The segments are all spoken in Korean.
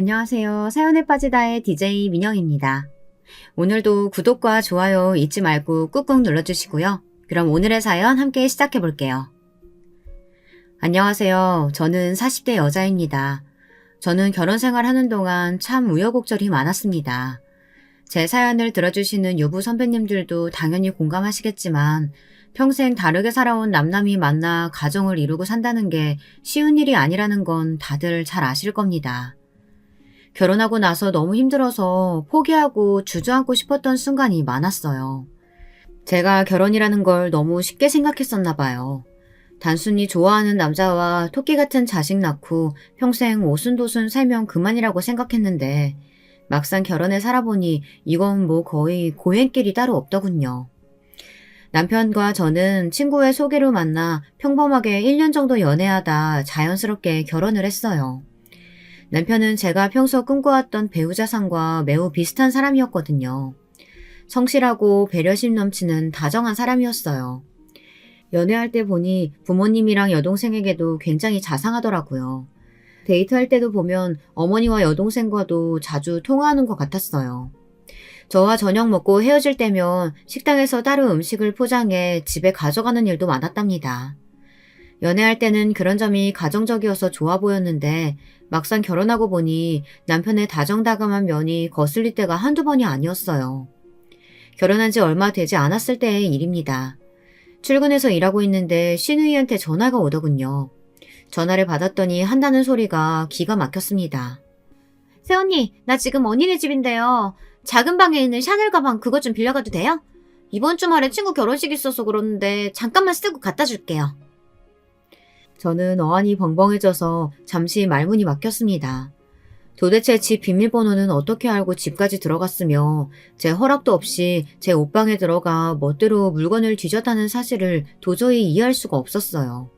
안녕하세요. 사연에 빠지다의 DJ 민영입니다. 오늘도 구독과 좋아요 잊지 말고 꾹꾹 눌러주시고요. 그럼 오늘의 사연 함께 시작해 볼게요. 안녕하세요. 저는 40대 여자입니다. 저는 결혼 생활하는 동안 참 우여곡절이 많았습니다. 제 사연을 들어주시는 유부 선배님들도 당연히 공감하시겠지만 평생 다르게 살아온 남남이 만나 가정을 이루고 산다는 게 쉬운 일이 아니라는 건 다들 잘 아실 겁니다. 결혼하고 나서 너무 힘들어서 포기하고 주저앉고 싶었던 순간이 많았어요. 제가 결혼이라는 걸 너무 쉽게 생각했었나 봐요. 단순히 좋아하는 남자와 토끼 같은 자식 낳고 평생 오순도순 살면 그만이라고 생각했는데 막상 결혼해 살아보니 이건 뭐 거의 고행길이 따로 없더군요. 남편과 저는 친구의 소개로 만나 평범하게 1년 정도 연애하다 자연스럽게 결혼을 했어요. 남편은 제가 평소 꿈꿔왔던 배우자상과 매우 비슷한 사람이었거든요. 성실하고 배려심 넘치는 다정한 사람이었어요. 연애할 때 보니 부모님이랑 여동생에게도 굉장히 자상하더라고요. 데이트할 때도 보면 어머니와 여동생과도 자주 통화하는 것 같았어요. 저와 저녁 먹고 헤어질 때면 식당에서 따로 음식을 포장해 집에 가져가는 일도 많았답니다. 연애할 때는 그런 점이 가정적이어서 좋아 보였는데 막상 결혼하고 보니 남편의 다정다감한 면이 거슬릴 때가 한두 번이 아니었어요. 결혼한 지 얼마 되지 않았을 때의 일입니다. 출근해서 일하고 있는데 시누이한테 전화가 오더군요. 전화를 받았더니 한다는 소리가 기가 막혔습니다. 새언니, 나 지금 언니네 집인데요. 작은 방에 있는 샤넬 가방 그것 좀 빌려가도 돼요? 이번 주말에 친구 결혼식 있어서 그러는데 잠깐만 쓰고 갖다 줄게요. 저는 어안이 벙벙해져서 잠시 말문이 막혔습니다. 도대체 집 비밀번호는 어떻게 알고 집까지 들어갔으며 제 허락도 없이 제 옷방에 들어가 멋대로 물건을 뒤졌다는 사실을 도저히 이해할 수가 없었어요.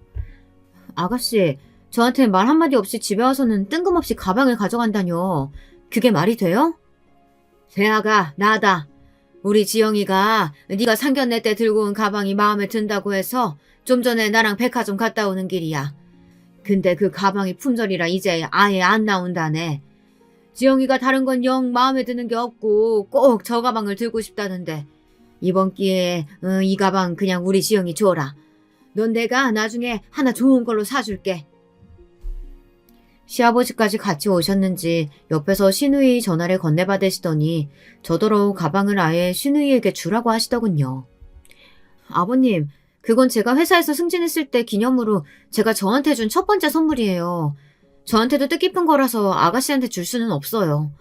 아가씨, 저한테 말 한마디 없이 집에 와서는 뜬금없이 가방을 가져간다뇨. 그게 말이 돼요? 세아가 나다. 우리 지영이가 네가 상견례 때 들고 온 가방이 마음에 든다고 해서 좀 전에 나랑 백화점 갔다 오는 길이야. 근데 그 가방이 품절이라 이제 아예 안 나온다네. 지영이가 다른 건 영 마음에 드는 게 없고 꼭 저 가방을 들고 싶다는데 이번 기회에 이 가방 그냥 우리 지영이 줘라. 넌 내가 나중에 하나 좋은 걸로 사줄게. 시아버지까지 같이 오셨는지 옆에서 시누이 전화를 건네받으시더니 저더러 가방을 아예 시누이에게 주라고 하시더군요. 아버님, 그건 제가 회사에서 승진했을 때 기념으로 제가 저한테 준 첫 번째 선물이에요. 저한테도 뜻깊은 거라서 아가씨한테 줄 수는 없어요.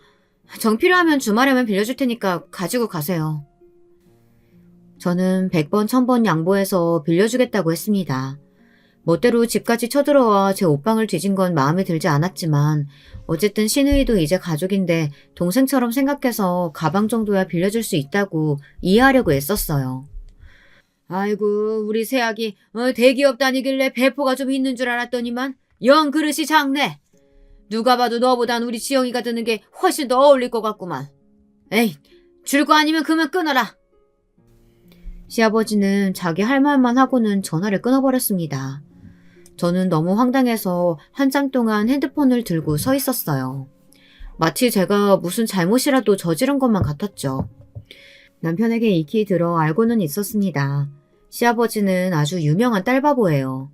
정 필요하면 주말에만 빌려줄 테니까 가지고 가세요. 저는 100번 1000번 양보해서 빌려주겠다고 했습니다. 멋대로 집까지 쳐들어와 제 옷방을 뒤진 건 마음에 들지 않았지만 어쨌든 시누이도 이제 가족인데 동생처럼 생각해서 가방 정도야 빌려줄 수 있다고 이해하려고 애썼어요. 아이고 우리 새아기 대기업 다니길래 배포가 좀 있는 줄 알았더니만 영 그릇이 작네. 누가 봐도 너보단 우리 지영이가 드는 게 훨씬 더 어울릴 것 같구만. 에이 줄 거 아니면 그만 끊어라. 시아버지는 자기 할 말만 하고는 전화를 끊어버렸습니다. 저는 너무 황당해서 한참 동안 핸드폰을 들고 서 있었어요. 마치 제가 무슨 잘못이라도 저지른 것만 같았죠. 남편에게 익히 들어 알고는 있었습니다. 시아버지는 아주 유명한 딸바보예요.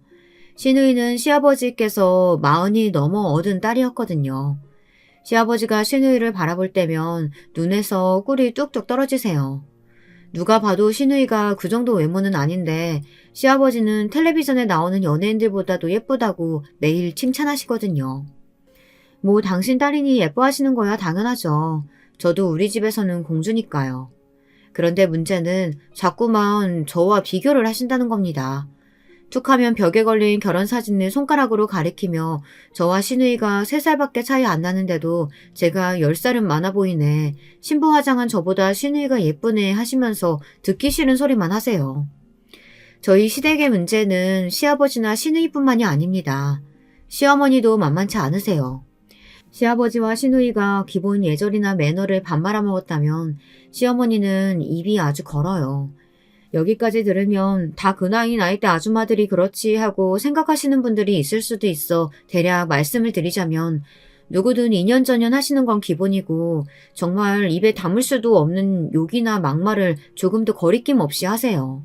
시누이는 시아버지께서 40이 넘어 얻은 딸이었거든요. 시아버지가 시누이를 바라볼 때면 눈에서 꿀이 뚝뚝 떨어지세요. 누가 봐도 시누이가 그 정도 외모는 아닌데 시아버지는 텔레비전에 나오는 연예인들보다도 예쁘다고 매일 칭찬하시거든요. 뭐 당신 딸이니 예뻐하시는 거야 당연하죠. 저도 우리 집에서는 공주니까요. 그런데 문제는 자꾸만 저와 비교를 하신다는 겁니다. 툭하면 벽에 걸린 결혼사진을 손가락으로 가리키며 저와 시누이가 3살밖에 차이 안 나는데도 제가 10살은 많아 보이네. 신부 화장한 저보다 시누이가 예쁘네 하시면서 듣기 싫은 소리만 하세요. 저희 시댁의 문제는 시아버지나 시누이뿐만이 아닙니다. 시어머니도 만만치 않으세요. 시아버지와 시누이가 기본 예절이나 매너를 밥 말아먹었다면 시어머니는 입이 아주 걸어요. 여기까지 들으면 다 그 나이대 아줌마들이 그렇지 하고 생각하시는 분들이 있을 수도 있어 대략 말씀을 드리자면 누구든 2년 전년 하시는 건 기본이고 정말 입에 담을 수도 없는 욕이나 막말을 조금도 거리낌 없이 하세요.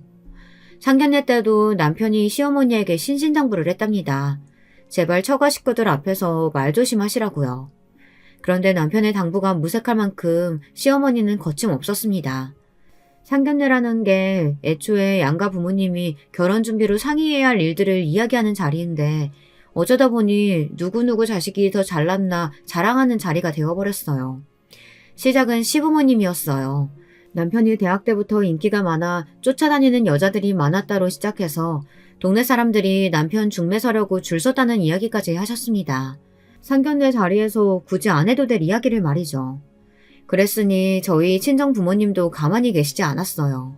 상견례 때도 남편이 시어머니에게 신신당부를 했답니다. 제발 처가 식구들 앞에서 말 조심하시라고요. 그런데 남편의 당부가 무색할 만큼 시어머니는 거침없었습니다. 상견례라는 게 애초에 양가 부모님이 결혼 준비로 상의해야 할 일들을 이야기하는 자리인데 어쩌다 보니 누구누구 자식이 더 잘났나 자랑하는 자리가 되어버렸어요. 시작은 시부모님이었어요. 남편이 대학 때부터 인기가 많아 쫓아다니는 여자들이 많았다로 시작해서 동네 사람들이 남편 중매 서려고 줄 섰다는 이야기까지 하셨습니다. 상견례 자리에서 굳이 안 해도 될 이야기를 말이죠. 그랬으니 저희 친정 부모님도 가만히 계시지 않았어요.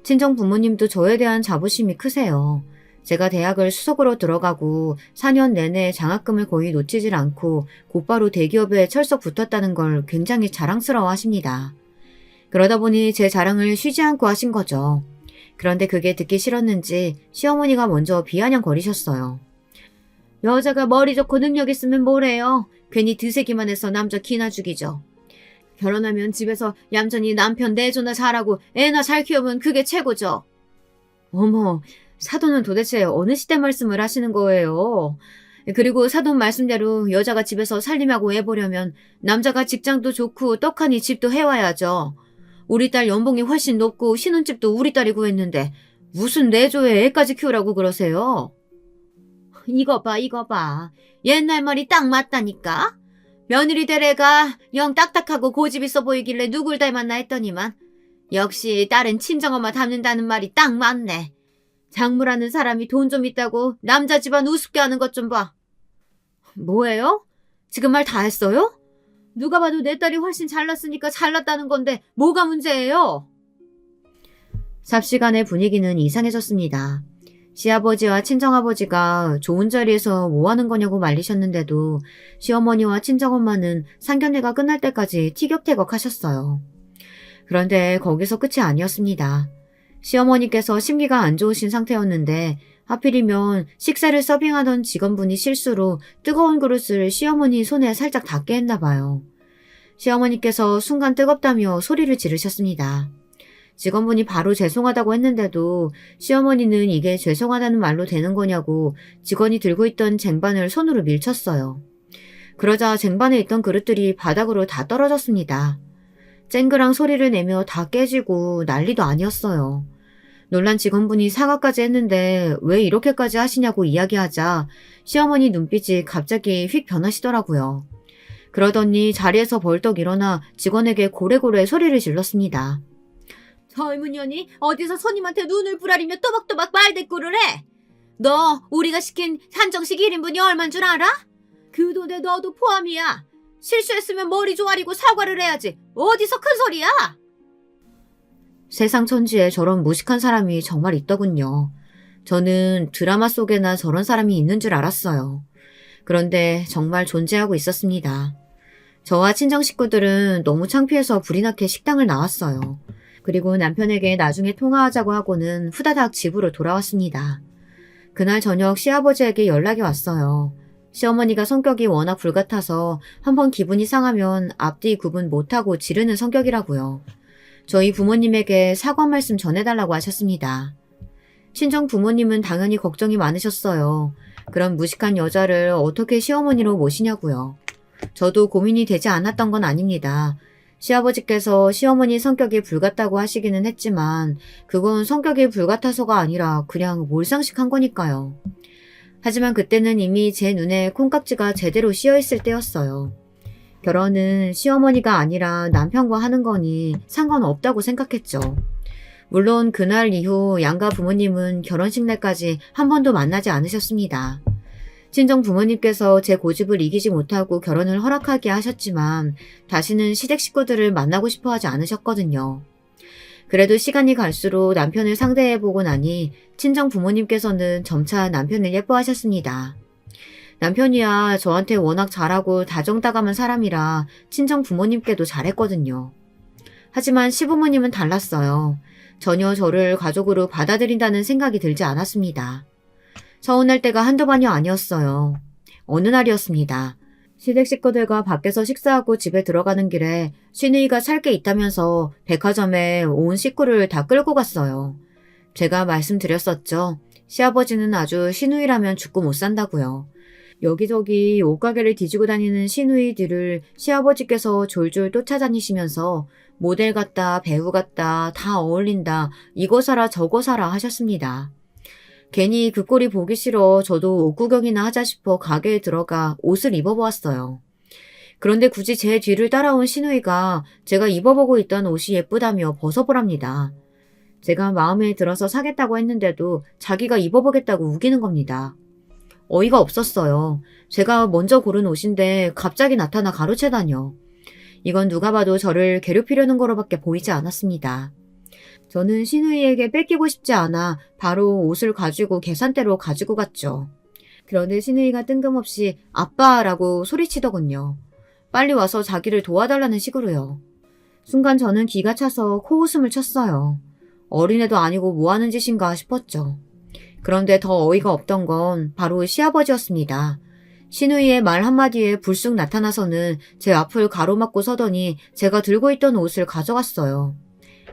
친정 부모님도 저에 대한 자부심이 크세요. 제가 대학을 수석으로 들어가고 4년 내내 장학금을 거의 놓치질 않고 곧바로 대기업에 철석 붙었다는 걸 굉장히 자랑스러워 하십니다. 그러다 보니 제 자랑을 쉬지 않고 하신 거죠. 그런데 그게 듣기 싫었는지 시어머니가 먼저 비아냥거리셨어요. 여자가 머리 좋고 능력 있으면 뭐래요? 괜히 드세기만 해서 남자 기나 죽이죠. 결혼하면 집에서 얌전히 남편 내조나 잘하고 애나 잘 키우면 그게 최고죠. 어머, 사돈은 도대체 어느 시대 말씀을 하시는 거예요? 그리고 사돈 말씀대로 여자가 집에서 살림하고 애 보려면 남자가 직장도 좋고 떡하니 집도 해와야죠. 우리 딸 연봉이 훨씬 높고 신혼집도 우리 딸이 구했는데 무슨 내조에 애까지 키우라고 그러세요? 이거 봐. 옛날 말이 딱 맞다니까? 며느리 될 애가 영 딱딱하고 고집 있어 보이길래 누굴 닮았나 했더니만 역시 딸은 친정엄마 닮는다는 말이 딱 맞네. 장모라는 사람이 돈 좀 있다고 남자 집안 우습게 하는 것 좀 봐. 뭐예요? 지금 말 다 했어요? 누가 봐도 내 딸이 훨씬 잘났으니까 잘났다는 건데 뭐가 문제예요? 삽시간의 분위기는 이상해졌습니다. 시아버지와 친정아버지가 좋은 자리에서 뭐 하는 거냐고 말리셨는데도 시어머니와 친정엄마는 상견례가 끝날 때까지 티격태격 하셨어요. 그런데 거기서 끝이 아니었습니다. 시어머니께서 심기가 안 좋으신 상태였는데 하필이면 식사를 서빙하던 직원분이 실수로 뜨거운 그릇을 시어머니 손에 살짝 닿게 했나 봐요. 시어머니께서 순간 뜨겁다며 소리를 지르셨습니다. 직원분이 바로 죄송하다고 했는데도 시어머니는 이게 죄송하다는 말로 되는 거냐고 직원이 들고 있던 쟁반을 손으로 밀쳤어요. 그러자 쟁반에 있던 그릇들이 바닥으로 다 떨어졌습니다. 쨍그랑 소리를 내며 다 깨지고 난리도 아니었어요. 놀란 직원분이 사과까지 했는데 왜 이렇게까지 하시냐고 이야기하자 시어머니 눈빛이 갑자기 휙 변하시더라고요. 그러더니 자리에서 벌떡 일어나 직원에게 고래고래 소리를 질렀습니다. 젊은 년이 어디서 손님한테 눈을 부라리며 또박또박 말대꾸를 해? 너 우리가 시킨 한정식 1인분이 얼만 줄 알아? 그 돈에 너도 포함이야. 실수했으면 머리 조아리고 사과를 해야지. 어디서 큰 소리야? 세상 천지에 저런 무식한 사람이 정말 있더군요. 저는 드라마 속에나 저런 사람이 있는 줄 알았어요. 그런데 정말 존재하고 있었습니다. 저와 친정 식구들은 너무 창피해서 불이 나게 식당을 나왔어요. 그리고 남편에게 나중에 통화하자고 하고는 후다닥 집으로 돌아왔습니다. 그날 저녁 시아버지에게 연락이 왔어요. 시어머니가 성격이 워낙 불같아서 한번 기분이 상하면 앞뒤 구분 못하고 지르는 성격이라고요. 저희 부모님에게 사과 말씀 전해달라고 하셨습니다. 친정 부모님은 당연히 걱정이 많으셨어요. 그런 무식한 여자를 어떻게 시어머니로 모시냐고요. 저도 고민이 되지 않았던 건 아닙니다. 시아버지께서 시어머니 성격이 불같다고 하시기는 했지만 그건 성격이 불같아서가 아니라 그냥 몰상식한 거니까요. 하지만 그때는 이미 제 눈에 콩깍지가 제대로 씌어있을 때였어요. 결혼은 시어머니가 아니라 남편과 하는 거니 상관없다고 생각했죠. 물론 그날 이후 양가 부모님은 결혼식 날까지 한 번도 만나지 않으셨습니다. 친정 부모님께서 제 고집을 이기지 못하고 결혼을 허락하게 하셨지만 다시는 시댁 식구들을 만나고 싶어 하지 않으셨거든요. 그래도 시간이 갈수록 남편을 상대해보고 나니 친정 부모님께서는 점차 남편을 예뻐하셨습니다. 남편이야 저한테 워낙 잘하고 다정다감한 사람이라 친정 부모님께도 잘했거든요. 하지만 시부모님은 달랐어요. 전혀 저를 가족으로 받아들인다는 생각이 들지 않았습니다. 서운할 때가 한두 번이 아니었어요. 어느 날이었습니다. 시댁 식구들과 밖에서 식사하고 집에 들어가는 길에 시누이가 살 게 있다면서 백화점에 온 식구를 다 끌고 갔어요. 제가 말씀드렸었죠. 시아버지는 아주 시누이라면 죽고 못 산다고요. 여기저기 옷가게를 뒤지고 다니는 시누이 뒤를 시아버지께서 졸졸 쫓아다니시면서 모델 같다, 배우 같다, 다 어울린다, 이거 사라 저거 사라 하셨습니다. 괜히 그 꼴이 보기 싫어 저도 옷 구경이나 하자 싶어 가게에 들어가 옷을 입어보았어요. 그런데 굳이 제 뒤를 따라온 시누이가 제가 입어보고 있던 옷이 예쁘다며 벗어보랍니다. 제가 마음에 들어서 사겠다고 했는데도 자기가 입어보겠다고 우기는 겁니다. 어이가 없었어요. 제가 먼저 고른 옷인데 갑자기 나타나 가로채다뇨. 이건 누가 봐도 저를 괴롭히려는 거로밖에 보이지 않았습니다. 저는 시누이에게 뺏기고 싶지 않아 바로 옷을 가지고 계산대로 가지고 갔죠. 그런데 시누이가 뜬금없이 아빠라고 소리치더군요. 빨리 와서 자기를 도와달라는 식으로요. 순간 저는 기가 차서 코웃음을 쳤어요. 어린애도 아니고 뭐하는 짓인가 싶었죠. 그런데 더 어이가 없던 건 바로 시아버지였습니다. 시누이의 말 한마디에 불쑥 나타나서는 제 앞을 가로막고 서더니 제가 들고 있던 옷을 가져갔어요.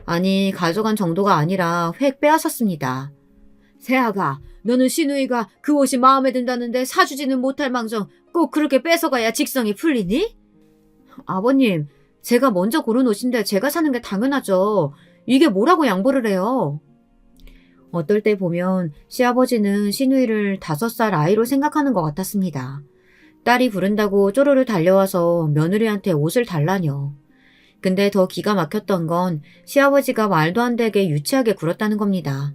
아니, 가져간 정도가 아니라 획 빼앗았습니다. 새아가, 너는 시누이가 그 옷이 마음에 든다는데 사주지는 못할 망정 꼭 그렇게 뺏어가야 직성이 풀리니? 아버님, 제가 먼저 고른 옷인데 제가 사는 게 당연하죠. 이게 뭐라고 양보를 해요? 어떨 때 보면 시아버지는 시누이를 5살 아이로 생각하는 것 같았습니다. 딸이 부른다고 쪼르르 달려와서 며느리한테 옷을 달라뇨. 근데 더 기가 막혔던 건 시아버지가 말도 안 되게 유치하게 굴었다는 겁니다.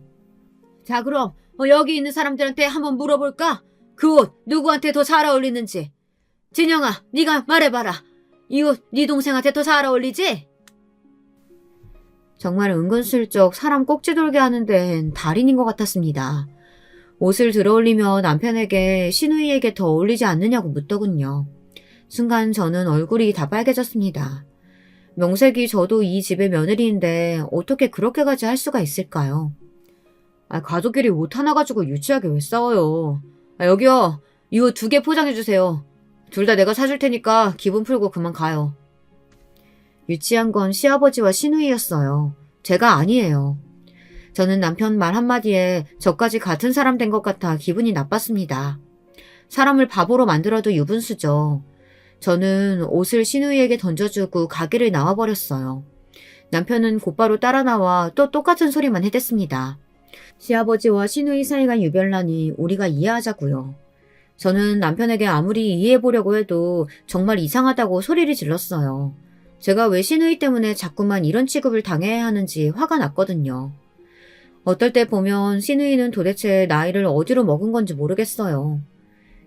자, 그럼 여기 있는 사람들한테 한번 물어볼까? 그 옷 누구한테 더 잘 어울리는지. 진영아, 네가 말해봐라. 이 옷 네 동생한테 더 잘 어울리지? 정말 은근슬쩍 사람 꼭지 돌게 하는 데엔 달인인 것 같았습니다. 옷을 들어올리며 남편에게 시누이에게 더 어울리지 않느냐고 묻더군요. 순간 저는 얼굴이 다 빨개졌습니다. 명색이 저도 이 집의 며느리인데 어떻게 그렇게까지 할 수가 있을까요? 가족끼리 옷 하나 가지고 유치하게 왜 싸워요? 여기요. 이 옷 2개 포장해주세요. 둘 다 내가 사줄 테니까 기분 풀고 그만 가요. 유치한 건 시아버지와 시누이였어요. 제가 아니에요. 저는 남편 말 한마디에 저까지 같은 사람 된 것 같아 기분이 나빴습니다. 사람을 바보로 만들어도 유분수죠. 저는 옷을 시누이에게 던져주고 가게를 나와버렸어요. 남편은 곧바로 따라 나와 또 똑같은 소리만 해댔습니다. 시아버지와 시누이 사이가 유별나니 우리가 이해하자고요. 저는 남편에게 아무리 이해해보려고 해도 정말 이상하다고 소리를 질렀어요. 제가 왜 시누이 때문에 자꾸만 이런 취급을 당해야 하는지 화가 났거든요. 어떨 때 보면 시누이는 도대체 나이를 어디로 먹은 건지 모르겠어요.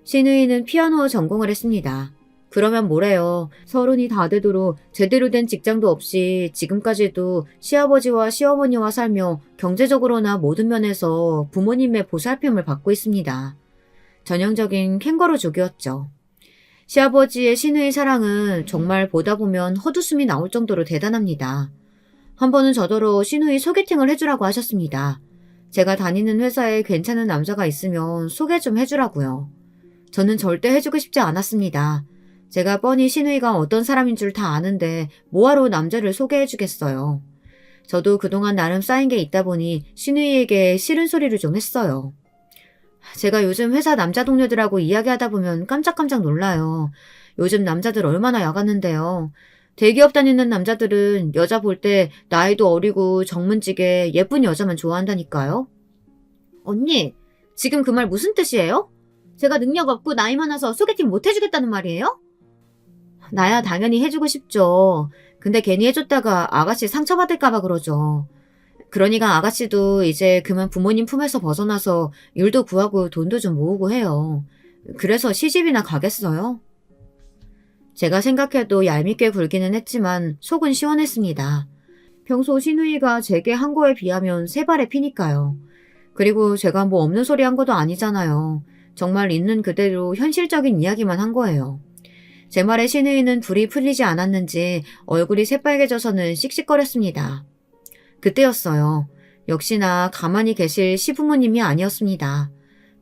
시누이는 피아노 전공을 했습니다. 그러면 뭐래요. 30이 다 되도록 제대로 된 직장도 없이 지금까지도 시아버지와 시어머니와 살며 경제적으로나 모든 면에서 부모님의 보살핌을 받고 있습니다. 전형적인 캥거루족이었죠. 시아버지의 시누이 사랑은 정말 보다 보면 헛웃음이 나올 정도로 대단합니다. 한 번은 저더러 시누이 소개팅을 해주라고 하셨습니다. 제가 다니는 회사에 괜찮은 남자가 있으면 소개 좀 해주라고요. 저는 절대 해주고 싶지 않았습니다. 제가 뻔히 시누이가 어떤 사람인 줄 다 아는데 뭐하러 남자를 소개해주겠어요. 저도 그동안 나름 쌓인 게 있다 보니 시누이에게 싫은 소리를 좀 했어요. 제가 요즘 회사 남자 동료들하고 이야기하다 보면 깜짝깜짝 놀라요. 요즘 남자들 얼마나 야갔는데요. 대기업 다니는 남자들은 여자 볼 때 나이도 어리고 정문지게 예쁜 여자만 좋아한다니까요. 언니, 지금 그 말 무슨 뜻이에요? 제가 능력 없고 나이 많아서 소개팅 못 해주겠다는 말이에요? 나야 당연히 해주고 싶죠. 근데 괜히 해줬다가 아가씨 상처받을까봐 그러죠. 그러니까 아가씨도 이제 그만 부모님 품에서 벗어나서 일도 구하고 돈도 좀 모으고 해요. 그래서 시집이나 가겠어요? 제가 생각해도 얄밉게 굴기는 했지만 속은 시원했습니다. 평소 시누이가 제게 한 거에 비하면 3발의 피니까요. 그리고 제가 뭐 없는 소리 한 것도 아니잖아요. 정말 있는 그대로 현실적인 이야기만 한 거예요. 제 말에 시누이는 불이 풀리지 않았는지 얼굴이 새빨개져서는 씩씩거렸습니다. 그때였어요. 역시나 가만히 계실 시부모님이 아니었습니다.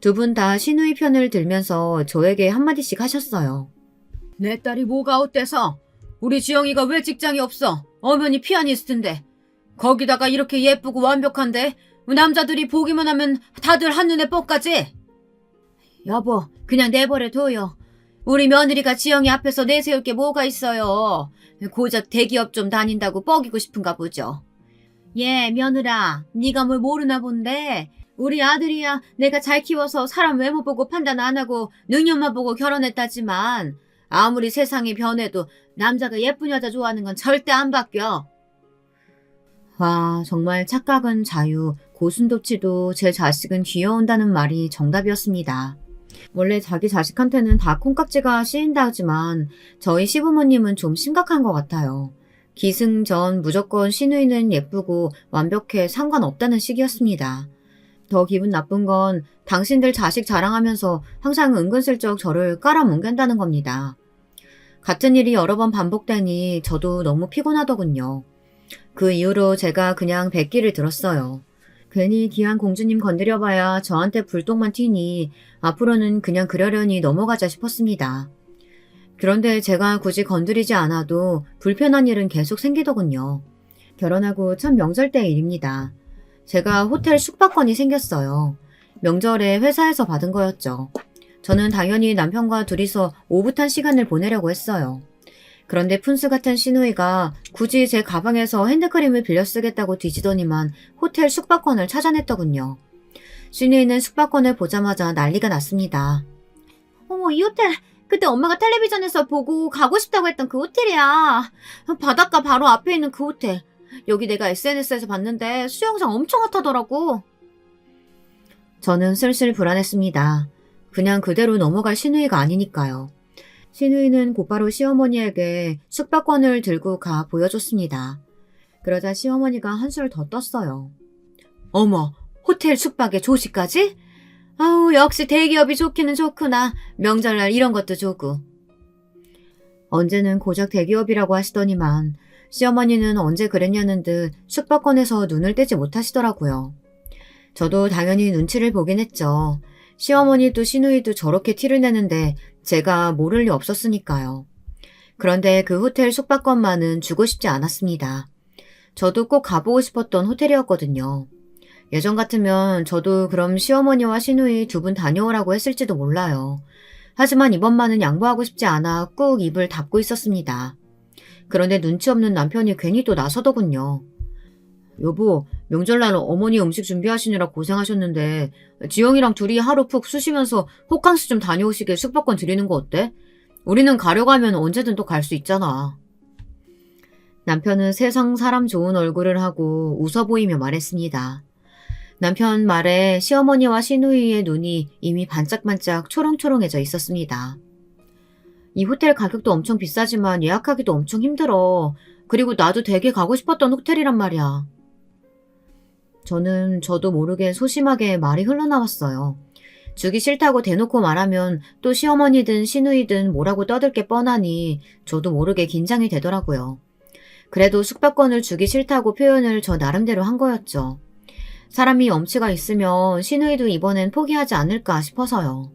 2분 다 시누이 편을 들면서 저에게 한마디씩 하셨어요. 내 딸이 뭐가 어때서? 우리 지영이가 왜 직장이 없어? 어머니 피아니스트인데. 거기다가 이렇게 예쁘고 완벽한데 남자들이 보기만 하면 다들 한눈에 뻑가지? 여보, 그냥 내버려둬요. 우리 며느리가 지영이 앞에서 내세울 게 뭐가 있어요. 고작 대기업 좀 다닌다고 뻐기고 싶은가 보죠. 예, 며느라, 네가 뭘 모르나 본데 우리 아들이야 내가 잘 키워서 사람 외모 보고 판단 안 하고 능력만 보고 결혼했다지만 아무리 세상이 변해도 남자가 예쁜 여자 좋아하는 건 절대 안 바뀌어. 와, 정말 착각은 자유, 고슴도치도 제 자식은 귀여운다는 말이 정답이었습니다. 원래 자기 자식한테는 다 콩깍지가 씌인다 하지만 저희 시부모님은 좀 심각한 것 같아요. 기승전 무조건 시누이는 예쁘고 완벽해 상관없다는 식이었습니다. 더 기분 나쁜 건 당신들 자식 자랑하면서 항상 은근슬쩍 저를 깔아뭉갠다는 겁니다. 같은 일이 여러 번 반복되니 저도 너무 피곤하더군요. 그 이후로 제가 그냥 백기를 들었어요. 괜히 귀한 공주님 건드려봐야 저한테 불똥만 튀니 앞으로는 그냥 그러려니 넘어가자 싶었습니다. 그런데 제가 굳이 건드리지 않아도 불편한 일은 계속 생기더군요. 결혼하고 첫 명절 때 일입니다. 제가 호텔 숙박권이 생겼어요. 명절에 회사에서 받은 거였죠. 저는 당연히 남편과 둘이서 오붓한 시간을 보내려고 했어요. 그런데 푼수 같은 시누이가 굳이 제 가방에서 핸드크림을 빌려 쓰겠다고 뒤지더니만 호텔 숙박권을 찾아냈더군요. 시누이는 숙박권을 보자마자 난리가 났습니다. 어머, 이 호텔 그때 엄마가 텔레비전에서 보고 가고 싶다고 했던 그 호텔이야. 바닷가 바로 앞에 있는 그 호텔. 여기 내가 SNS에서 봤는데 수영장 엄청 핫하더라고. 저는 슬슬 불안했습니다. 그냥 그대로 넘어갈 시누이가 아니니까요. 시누이는 곧바로 시어머니에게 숙박권을 들고 가 보여줬습니다. 그러자 시어머니가 한술 더 떴어요. 어머, 호텔 숙박에 조식까지? 아우, 역시 대기업이 좋기는 좋구나. 명절날 이런 것도 좋고. 언제는 고작 대기업이라고 하시더니만 시어머니는 언제 그랬냐는 듯 숙박권에서 눈을 떼지 못하시더라고요. 저도 당연히 눈치를 보긴 했죠. 시어머니도 시누이도 저렇게 티를 내는데 제가 모를 리 없었으니까요. 그런데 그 호텔 숙박권만은 주고 싶지 않았습니다. 저도 꼭 가보고 싶었던 호텔이었거든요. 예전 같으면 저도 그럼 시어머니와 시누이 두 분 다녀오라고 했을지도 몰라요. 하지만 이번만은 양보하고 싶지 않아 꾹 입을 닫고 있었습니다. 그런데 눈치 없는 남편이 괜히 또 나서더군요. 여보, 명절날 어머니 음식 준비하시느라 고생하셨는데 지영이랑 둘이 하루 푹 쉬시면서 호캉스 좀 다녀오시게 숙박권 드리는 거 어때? 우리는 가려고 하면 언제든 또 갈 수 있잖아. 남편은 세상 사람 좋은 얼굴을 하고 웃어 보이며 말했습니다. 남편 말에 시어머니와 시누이의 눈이 이미 반짝반짝 초롱초롱해져 있었습니다. 이 호텔 가격도 엄청 비싸지만 예약하기도 엄청 힘들어. 그리고 나도 되게 가고 싶었던 호텔이란 말이야. 저도 모르게 소심하게 말이 흘러나왔어요. 주기 싫다고 대놓고 말하면 또 시어머니든 시누이든 뭐라고 떠들 게 뻔하니 저도 모르게 긴장이 되더라고요. 그래도 숙박권을 주기 싫다고 표현을 저 나름대로 한 거였죠. 사람이 엄치가 있으면 시누이도 이번엔 포기하지 않을까 싶어서요.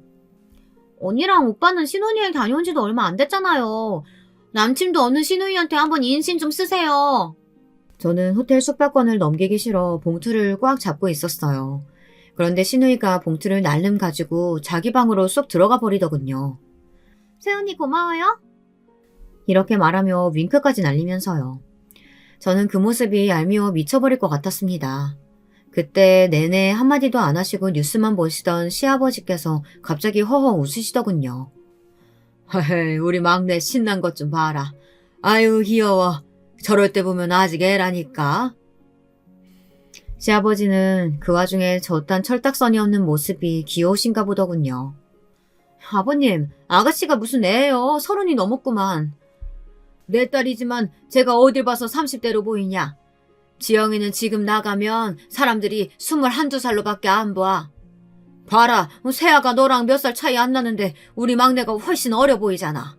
언니랑 오빠는 신혼여행 다녀온 지도 얼마 안 됐잖아요. 남친도 없는 시누이한테 한번 인신 좀 쓰세요. 저는 호텔 숙박권을 넘기기 싫어 봉투를 꽉 잡고 있었어요. 그런데 시누이가 봉투를 날름 가지고 자기 방으로 쏙 들어가 버리더군요. 새언니 고마워요. 이렇게 말하며 윙크까지 날리면서요. 저는 그 모습이 얄미워 미쳐버릴 것 같았습니다. 그때 내내 한마디도 안 하시고 뉴스만 보시던 시아버지께서 갑자기 허허 웃으시더군요. 헤헤, 우리 막내 신난 것 좀 봐라. 아유, 귀여워. 저럴 때 보면 아직 애라니까. 시아버지는 그 와중에 저딴 철딱선이 없는 모습이 귀여우신가 보더군요. 아버님, 아가씨가 무슨 애예요. 30이 넘었구만. 내 딸이지만 제가 어딜 봐서 30대로 보이냐. 지영이는 지금 나가면 사람들이 21~22살로밖에 안 봐. 봐라, 세아가 너랑 몇 살 차이 안 나는데 우리 막내가 훨씬 어려 보이잖아.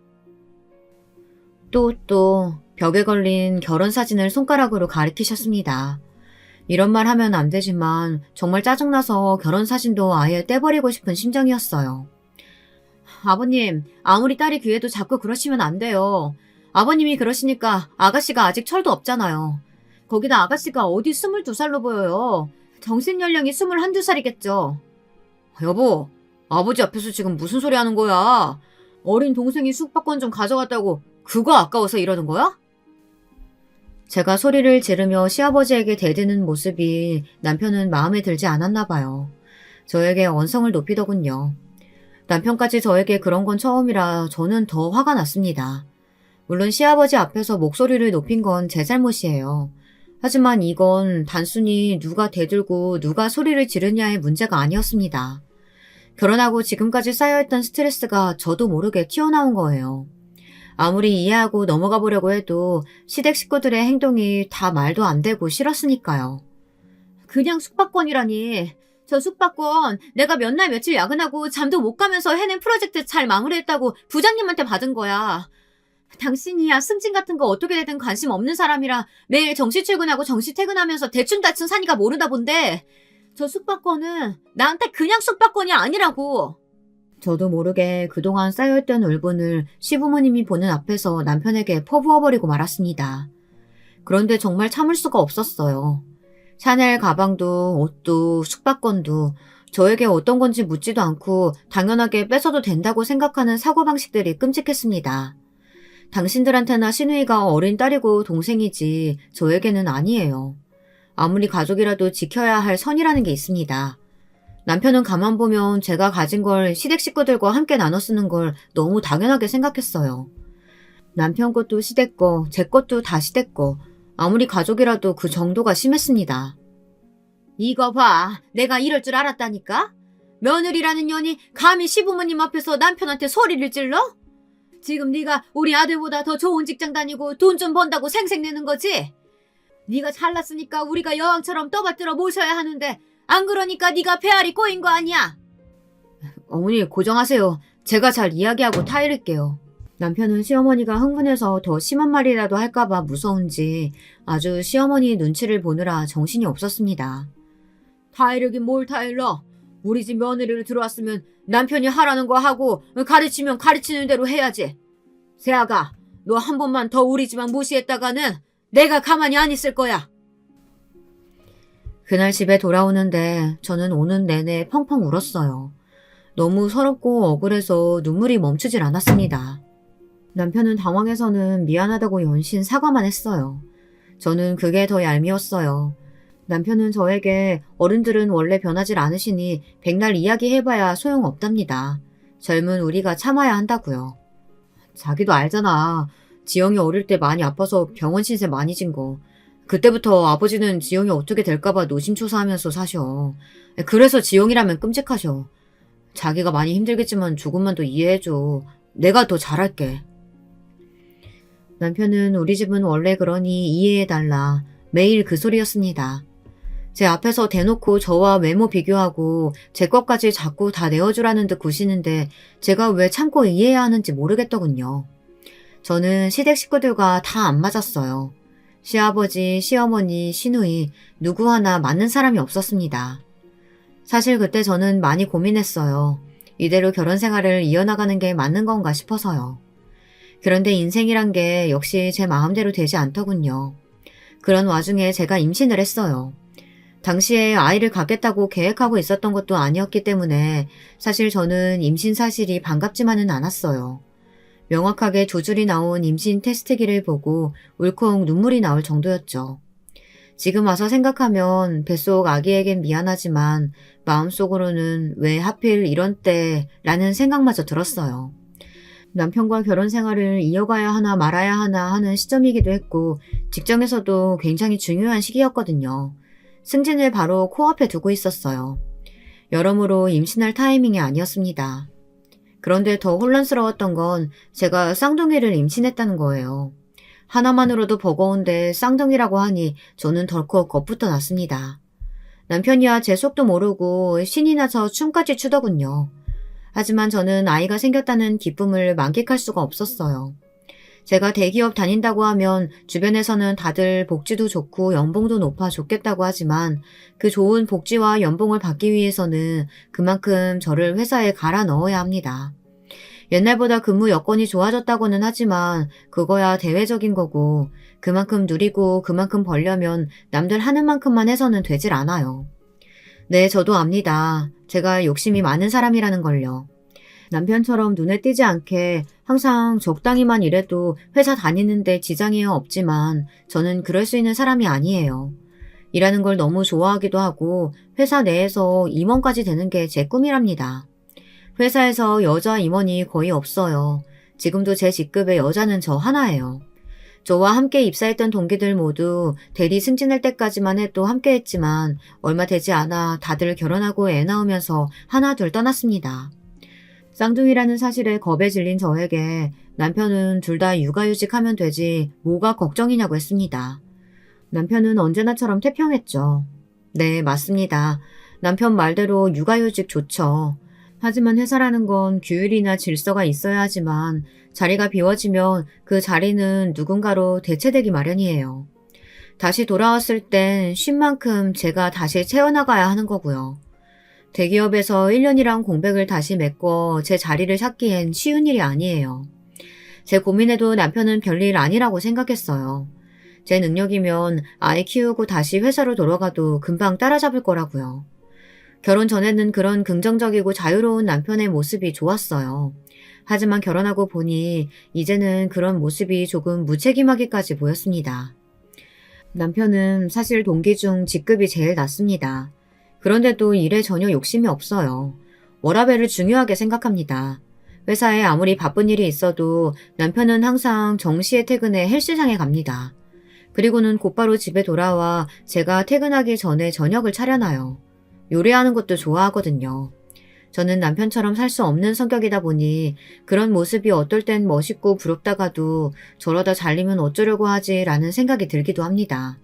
또 벽에 걸린 결혼사진을 손가락으로 가리키셨습니다. 이런 말 하면 안 되지만 정말 짜증나서 결혼사진도 아예 떼버리고 싶은 심정이었어요. 아버님, 아무리 딸이 귀해도 자꾸 그러시면 안 돼요. 아버님이 그러시니까 아가씨가 아직 철도 없잖아요. 거기다 아가씨가 어디 22살로 보여요. 정신연령이 21~22살이겠죠. 여보, 아버지 앞에서 지금 무슨 소리 하는 거야? 어린 동생이 숙박권 좀 가져갔다고 그거 아까워서 이러는 거야? 제가 소리를 지르며 시아버지에게 대드는 모습이 남편은 마음에 들지 않았나 봐요. 저에게 언성을 높이더군요. 남편까지 저에게 그런 건 처음이라 저는 더 화가 났습니다. 물론 시아버지 앞에서 목소리를 높인 건 제 잘못이에요. 하지만 이건 단순히 누가 대들고 누가 소리를 지르냐의 문제가 아니었습니다. 결혼하고 지금까지 쌓여있던 스트레스가 저도 모르게 튀어나온 거예요. 아무리 이해하고 넘어가 보려고 해도 시댁 식구들의 행동이 다 말도 안 되고 싫었으니까요. 그냥 숙박권이라니. 저 숙박권 내가 몇 날 며칠 야근하고 잠도 못 가면서 해낸 프로젝트 잘 마무리했다고 부장님한테 받은 거야. 당신이야 승진 같은 거 어떻게 되든 관심 없는 사람이라 매일 정시 출근하고 정시 퇴근하면서 대충 사니까 모르다 본데 저 숙박권은 나한테 그냥 숙박권이 아니라고. 저도 모르게 그동안 쌓여있던 울분을 시부모님이 보는 앞에서 남편에게 퍼부어버리고 말았습니다. 그런데 정말 참을 수가 없었어요. 샤넬 가방도 옷도 숙박권도 저에게 어떤 건지 묻지도 않고 당연하게 뺏어도 된다고 생각하는 사고방식들이 끔찍했습니다. 당신들한테나 시누이가 어린 딸이고 동생이지 저에게는 아니에요. 아무리 가족이라도 지켜야 할 선이라는 게 있습니다. 남편은 가만 보면 제가 가진 걸 시댁 식구들과 함께 나눠 쓰는 걸 너무 당연하게 생각했어요. 남편 것도 시댁 거, 제 것도 다 시댁 거. 아무리 가족이라도 그 정도가 심했습니다. 이거 봐. 내가 이럴 줄 알았다니까? 며느리라는 년이 감히 시부모님 앞에서 남편한테 소리를 질러? 지금 네가 우리 아들보다 더 좋은 직장 다니고 돈 좀 번다고 생색내는 거지? 네가 잘났으니까 우리가 여왕처럼 떠받들어 모셔야 하는데 안 그러니까 네가 배알이 꼬인 거 아니야? 어머니 고정하세요. 제가 잘 이야기하고 타이를게요. 남편은 시어머니가 흥분해서 더 심한 말이라도 할까봐 무서운지 아주 시어머니 눈치를 보느라 정신이 없었습니다. 타이르긴 뭘 타일러? 우리 집 며느리로 들어왔으면 남편이 하라는 거 하고 가르치면 가르치는 대로 해야지. 세아가 너 한 번만 더 우리 집안 무시했다가는 내가 가만히 안 있을 거야. 그날 집에 돌아오는데 저는 오는 내내 펑펑 울었어요. 너무 서럽고 억울해서 눈물이 멈추질 않았습니다. 남편은 당황해서는 미안하다고 연신 사과만 했어요. 저는 그게 더 얄미웠어요. 남편은 저에게 어른들은 원래 변하질 않으시니 백날 이야기해봐야 소용없답니다. 젊은 우리가 참아야 한다고요. 자기도 알잖아. 지영이 어릴 때 많이 아파서 병원 신세 많이 진 거. 그때부터 아버지는 지영이 어떻게 될까봐 노심초사하면서 사셔. 그래서 지영이라면 끔찍하셔. 자기가 많이 힘들겠지만 조금만 더 이해해줘. 내가 더 잘할게. 남편은 우리 집은 원래 그러니 이해해달라. 매일 그 소리였습니다. 제 앞에서 대놓고 저와 외모 비교하고 제 것까지 자꾸 다 내어주라는 듯 구시는데 제가 왜 참고 이해해야 하는지 모르겠더군요. 저는 시댁 식구들과 다 안 맞았어요. 시아버지, 시어머니, 시누이 누구 하나 맞는 사람이 없었습니다. 사실 그때 저는 많이 고민했어요. 이대로 결혼 생활을 이어나가는 게 맞는 건가 싶어서요. 그런데 인생이란 게 역시 제 마음대로 되지 않더군요. 그런 와중에 제가 임신을 했어요. 당시에 아이를 갖겠다고 계획하고 있었던 것도 아니었기 때문에 사실 저는 임신 사실이 반갑지만은 않았어요. 명확하게 두 줄이 나온 임신 테스트기를 보고 울컥 눈물이 나올 정도였죠. 지금 와서 생각하면 뱃속 아기에겐 미안하지만 마음속으로는 왜 하필 이런 때라는 생각마저 들었어요. 남편과 결혼 생활을 이어가야 하나 말아야 하나 하는 시점이기도 했고 직장에서도 굉장히 중요한 시기였거든요. 승진을 바로 코앞에 두고 있었어요. 여러모로 임신할 타이밍이 아니었습니다. 그런데 더 혼란스러웠던 건 제가 쌍둥이를 임신했다는 거예요. 하나만으로도 버거운데 쌍둥이라고 하니 저는 덜컥 겁부터 났습니다. 남편이야 제 속도 모르고 신이 나서 춤까지 추더군요. 하지만 저는 아이가 생겼다는 기쁨을 만끽할 수가 없었어요. 제가 대기업 다닌다고 하면 주변에서는 다들 복지도 좋고 연봉도 높아 좋겠다고 하지만 그 좋은 복지와 연봉을 받기 위해서는 그만큼 저를 회사에 갈아 넣어야 합니다. 옛날보다 근무 여건이 좋아졌다고는 하지만 그거야 대외적인 거고 그만큼 누리고 그만큼 벌려면 남들 하는 만큼만 해서는 되질 않아요. 네, 저도 압니다. 제가 욕심이 많은 사람이라는 걸요. 남편처럼 눈에 띄지 않게 항상 적당히만 일해도 회사 다니는데 지장이 없지만 저는 그럴 수 있는 사람이 아니에요. 일하는 걸 너무 좋아하기도 하고 회사 내에서 임원까지 되는 게 제 꿈이랍니다. 회사에서 여자 임원이 거의 없어요. 지금도 제 직급의 여자는 저 하나예요. 저와 함께 입사했던 동기들 모두 대리 승진할 때까지만 해도 함께 했지만 얼마 되지 않아 다들 결혼하고 애 낳으면서 하나 둘 떠났습니다. 쌍둥이라는 사실에 겁에 질린 저에게 남편은 둘 다 육아휴직하면 되지 뭐가 걱정이냐고 했습니다. 남편은 언제나처럼 태평했죠. 네, 맞습니다. 남편 말대로 육아휴직 좋죠. 하지만 회사라는 건 규율이나 질서가 있어야 하지만 자리가 비워지면 그 자리는 누군가로 대체되기 마련이에요. 다시 돌아왔을 땐 쉰 만큼 제가 다시 채워나가야 하는 거고요. 대기업에서 1년이란 공백을 다시 메꿔 제 자리를 찾기엔 쉬운 일이 아니에요. 제 고민에도 남편은 별일 아니라고 생각했어요. 제 능력이면 아이 키우고 다시 회사로 돌아가도 금방 따라잡을 거라고요. 결혼 전에는 그런 긍정적이고 자유로운 남편의 모습이 좋았어요. 하지만 결혼하고 보니 이제는 그런 모습이 조금 무책임하기까지 보였습니다. 남편은 사실 동기 중 직급이 제일 낮습니다. 그런데도 일에 전혀 욕심이 없어요. 워라밸을 중요하게 생각합니다. 회사에 아무리 바쁜 일이 있어도 남편은 항상 정시에 퇴근해 헬스장에 갑니다. 그리고는 곧바로 집에 돌아와 제가 퇴근하기 전에 저녁을 차려놔요. 요리하는 것도 좋아하거든요. 저는 남편처럼 살 수 없는 성격이다 보니 그런 모습이 어떨 땐 멋있고 부럽다가도 저러다 잘리면 어쩌려고 하지라는 생각이 들기도 합니다.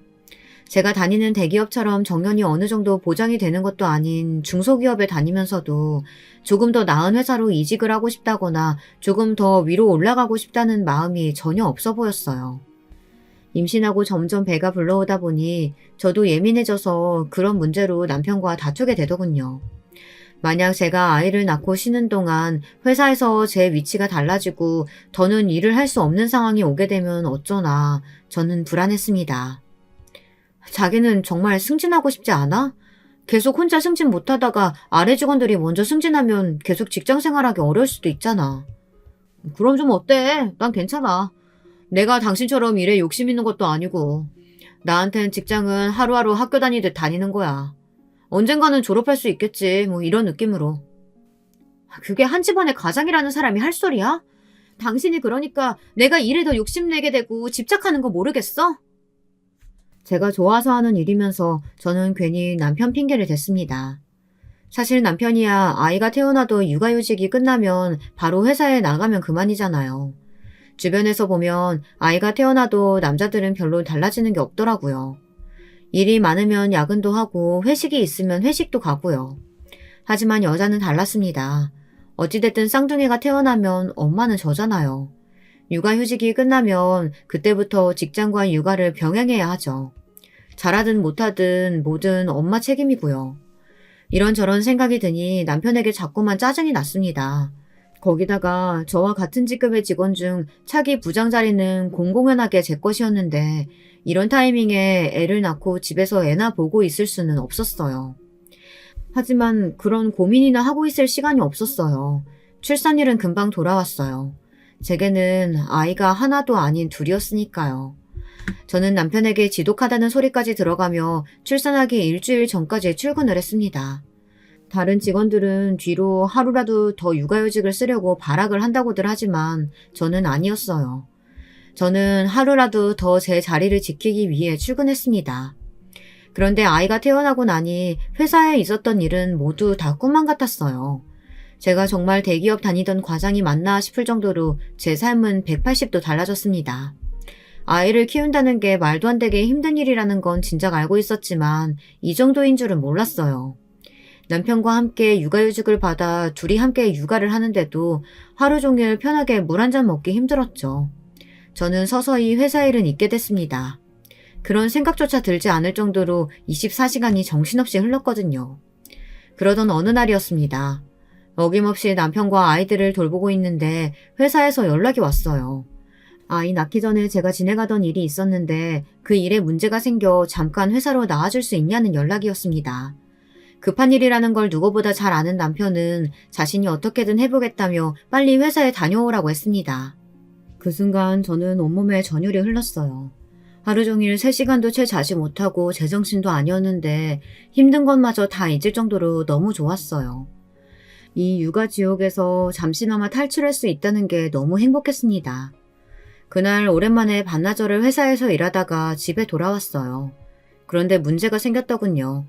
제가 다니는 대기업처럼 정년이 어느 정도 보장이 되는 것도 아닌 중소기업에 다니면서도 조금 더 나은 회사로 이직을 하고 싶다거나 조금 더 위로 올라가고 싶다는 마음이 전혀 없어 보였어요. 임신하고 점점 배가 불러오다 보니 저도 예민해져서 그런 문제로 남편과 다투게 되더군요. 만약 제가 아이를 낳고 쉬는 동안 회사에서 제 위치가 달라지고 더는 일을 할 수 없는 상황이 오게 되면 어쩌나 저는 불안했습니다. 자기는 정말 승진하고 싶지 않아? 계속 혼자 승진 못하다가 아래 직원들이 먼저 승진하면 계속 직장 생활하기 어려울 수도 있잖아. 그럼 좀 어때? 난 괜찮아. 내가 당신처럼 일에 욕심 있는 것도 아니고 나한텐 직장은 하루하루 학교 다니듯 다니는 거야. 언젠가는 졸업할 수 있겠지, 뭐 이런 느낌으로. 그게 한 집안의 가장이라는 사람이 할 소리야? 당신이 그러니까 내가 일에 더 욕심내게 되고 집착하는 거 모르겠어? 제가 좋아서 하는 일이면서 저는 괜히 남편 핑계를 댔습니다. 사실 남편이야 아이가 태어나도 육아휴직이 끝나면 바로 회사에 나가면 그만이잖아요. 주변에서 보면 아이가 태어나도 남자들은 별로 달라지는 게 없더라고요. 일이 많으면 야근도 하고 회식이 있으면 회식도 가고요. 하지만 여자는 달랐습니다. 어찌됐든 쌍둥이가 태어나면 엄마는 저잖아요. 육아휴직이 끝나면 그때부터 직장과 육아를 병행해야 하죠. 잘하든 못하든 뭐든 엄마 책임이고요. 이런저런 생각이 드니 남편에게 자꾸만 짜증이 났습니다. 거기다가 저와 같은 직급의 직원 중 차기 부장 자리는 공공연하게 제 것이었는데 이런 타이밍에 애를 낳고 집에서 애나 보고 있을 수는 없었어요. 하지만 그런 고민이나 하고 있을 시간이 없었어요. 출산일은 금방 돌아왔어요. 제게는 아이가 하나도 아닌 둘이었으니까요. 저는 남편에게 지독하다는 소리까지 들어가며 출산하기 일주일 전까지 출근을 했습니다. 다른 직원들은 뒤로 하루라도 더 육아휴직을 쓰려고 발악을 한다고들 하지만 저는 아니었어요. 저는 하루라도 더 제 자리를 지키기 위해 출근했습니다. 그런데 아이가 태어나고 나니 회사에 있었던 일은 모두 다 꿈만 같았어요. 제가 정말 대기업 다니던 과장이 맞나 싶을 정도로 제 삶은 180도 달라졌습니다. 아이를 키운다는 게 말도 안 되게 힘든 일이라는 건 진작 알고 있었지만 이 정도인 줄은 몰랐어요. 남편과 함께 육아휴직을 받아 둘이 함께 육아를 하는데도 하루 종일 편하게 물 한 잔 먹기 힘들었죠. 저는 서서히 회사 일은 잊게 됐습니다. 그런 생각조차 들지 않을 정도로 24시간이 정신없이 흘렀거든요. 그러던 어느 날이었습니다. 어김없이 남편과 아이들을 돌보고 있는데 회사에서 연락이 왔어요. 아이 낳기 전에 제가 진행하던 일이 있었는데 그 일에 문제가 생겨 잠깐 회사로 나와줄 수 있냐는 연락이었습니다. 급한 일이라는 걸 누구보다 잘 아는 남편은 자신이 어떻게든 해보겠다며 빨리 회사에 다녀오라고 했습니다. 그 순간 저는 온몸에 전율이 흘렀어요. 하루 종일 3시간도 채 자지 못하고 제정신도 아니었는데 힘든 것마저 다 잊을 정도로 너무 좋았어요. 이 육아 지옥에서 잠시나마 탈출할 수 있다는 게 너무 행복했습니다. 그날 오랜만에 반나절을 회사에서 일하다가 집에 돌아왔어요. 그런데 문제가 생겼더군요.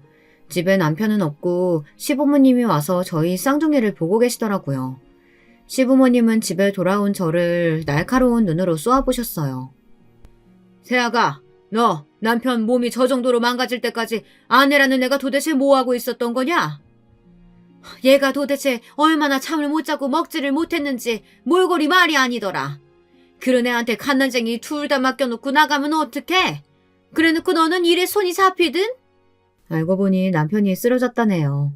집에 남편은 없고 시부모님이 와서 저희 쌍둥이를 보고 계시더라고요. 시부모님은 집에 돌아온 저를 날카로운 눈으로 쏘아보셨어요. 세아가, 너 남편 몸이 저 정도로 망가질 때까지 아내라는 애가 도대체 뭐하고 있었던 거냐? 얘가 도대체 얼마나 잠을 못 자고 먹지를 못했는지 몰골이 말이 아니더라. 그런 애한테 갓난쟁이 둘 다 맡겨놓고 나가면 어떡해? 그래놓고 너는 일에 손이 잡히든? 알고 보니 남편이 쓰러졌다네요.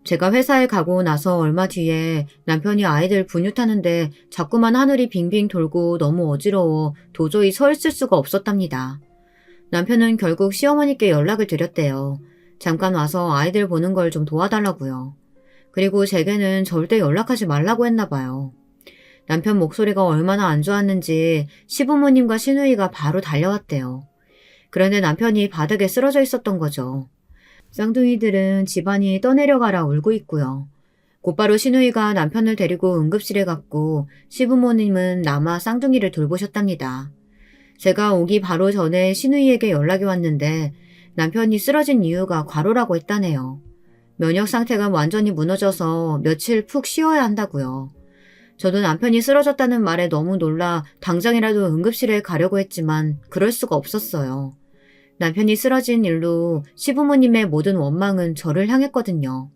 제가 회사에 가고 나서 얼마 뒤에 남편이 아이들 분유타는데 자꾸만 하늘이 빙빙 돌고 너무 어지러워 도저히 서 있을 수가 없었답니다. 남편은 결국 시어머니께 연락을 드렸대요. 잠깐 와서 아이들 보는 걸 좀 도와달라고요. 그리고 제게는 절대 연락하지 말라고 했나 봐요. 남편 목소리가 얼마나 안 좋았는지 시부모님과 시누이가 바로 달려왔대요. 그런데 남편이 바닥에 쓰러져 있었던 거죠. 쌍둥이들은 집안이 떠내려가라 울고 있고요. 곧바로 시누이가 남편을 데리고 응급실에 갔고 시부모님은 남아 쌍둥이를 돌보셨답니다. 제가 오기 바로 전에 시누이에게 연락이 왔는데 남편이 쓰러진 이유가 과로라고 했다네요. 면역 상태가 완전히 무너져서 며칠 푹 쉬어야 한다고요. 저도 남편이 쓰러졌다는 말에 너무 놀라 당장이라도 응급실에 가려고 했지만 그럴 수가 없었어요. 남편이 쓰러진 일로 시부모님의 모든 원망은 저를 향했거든요.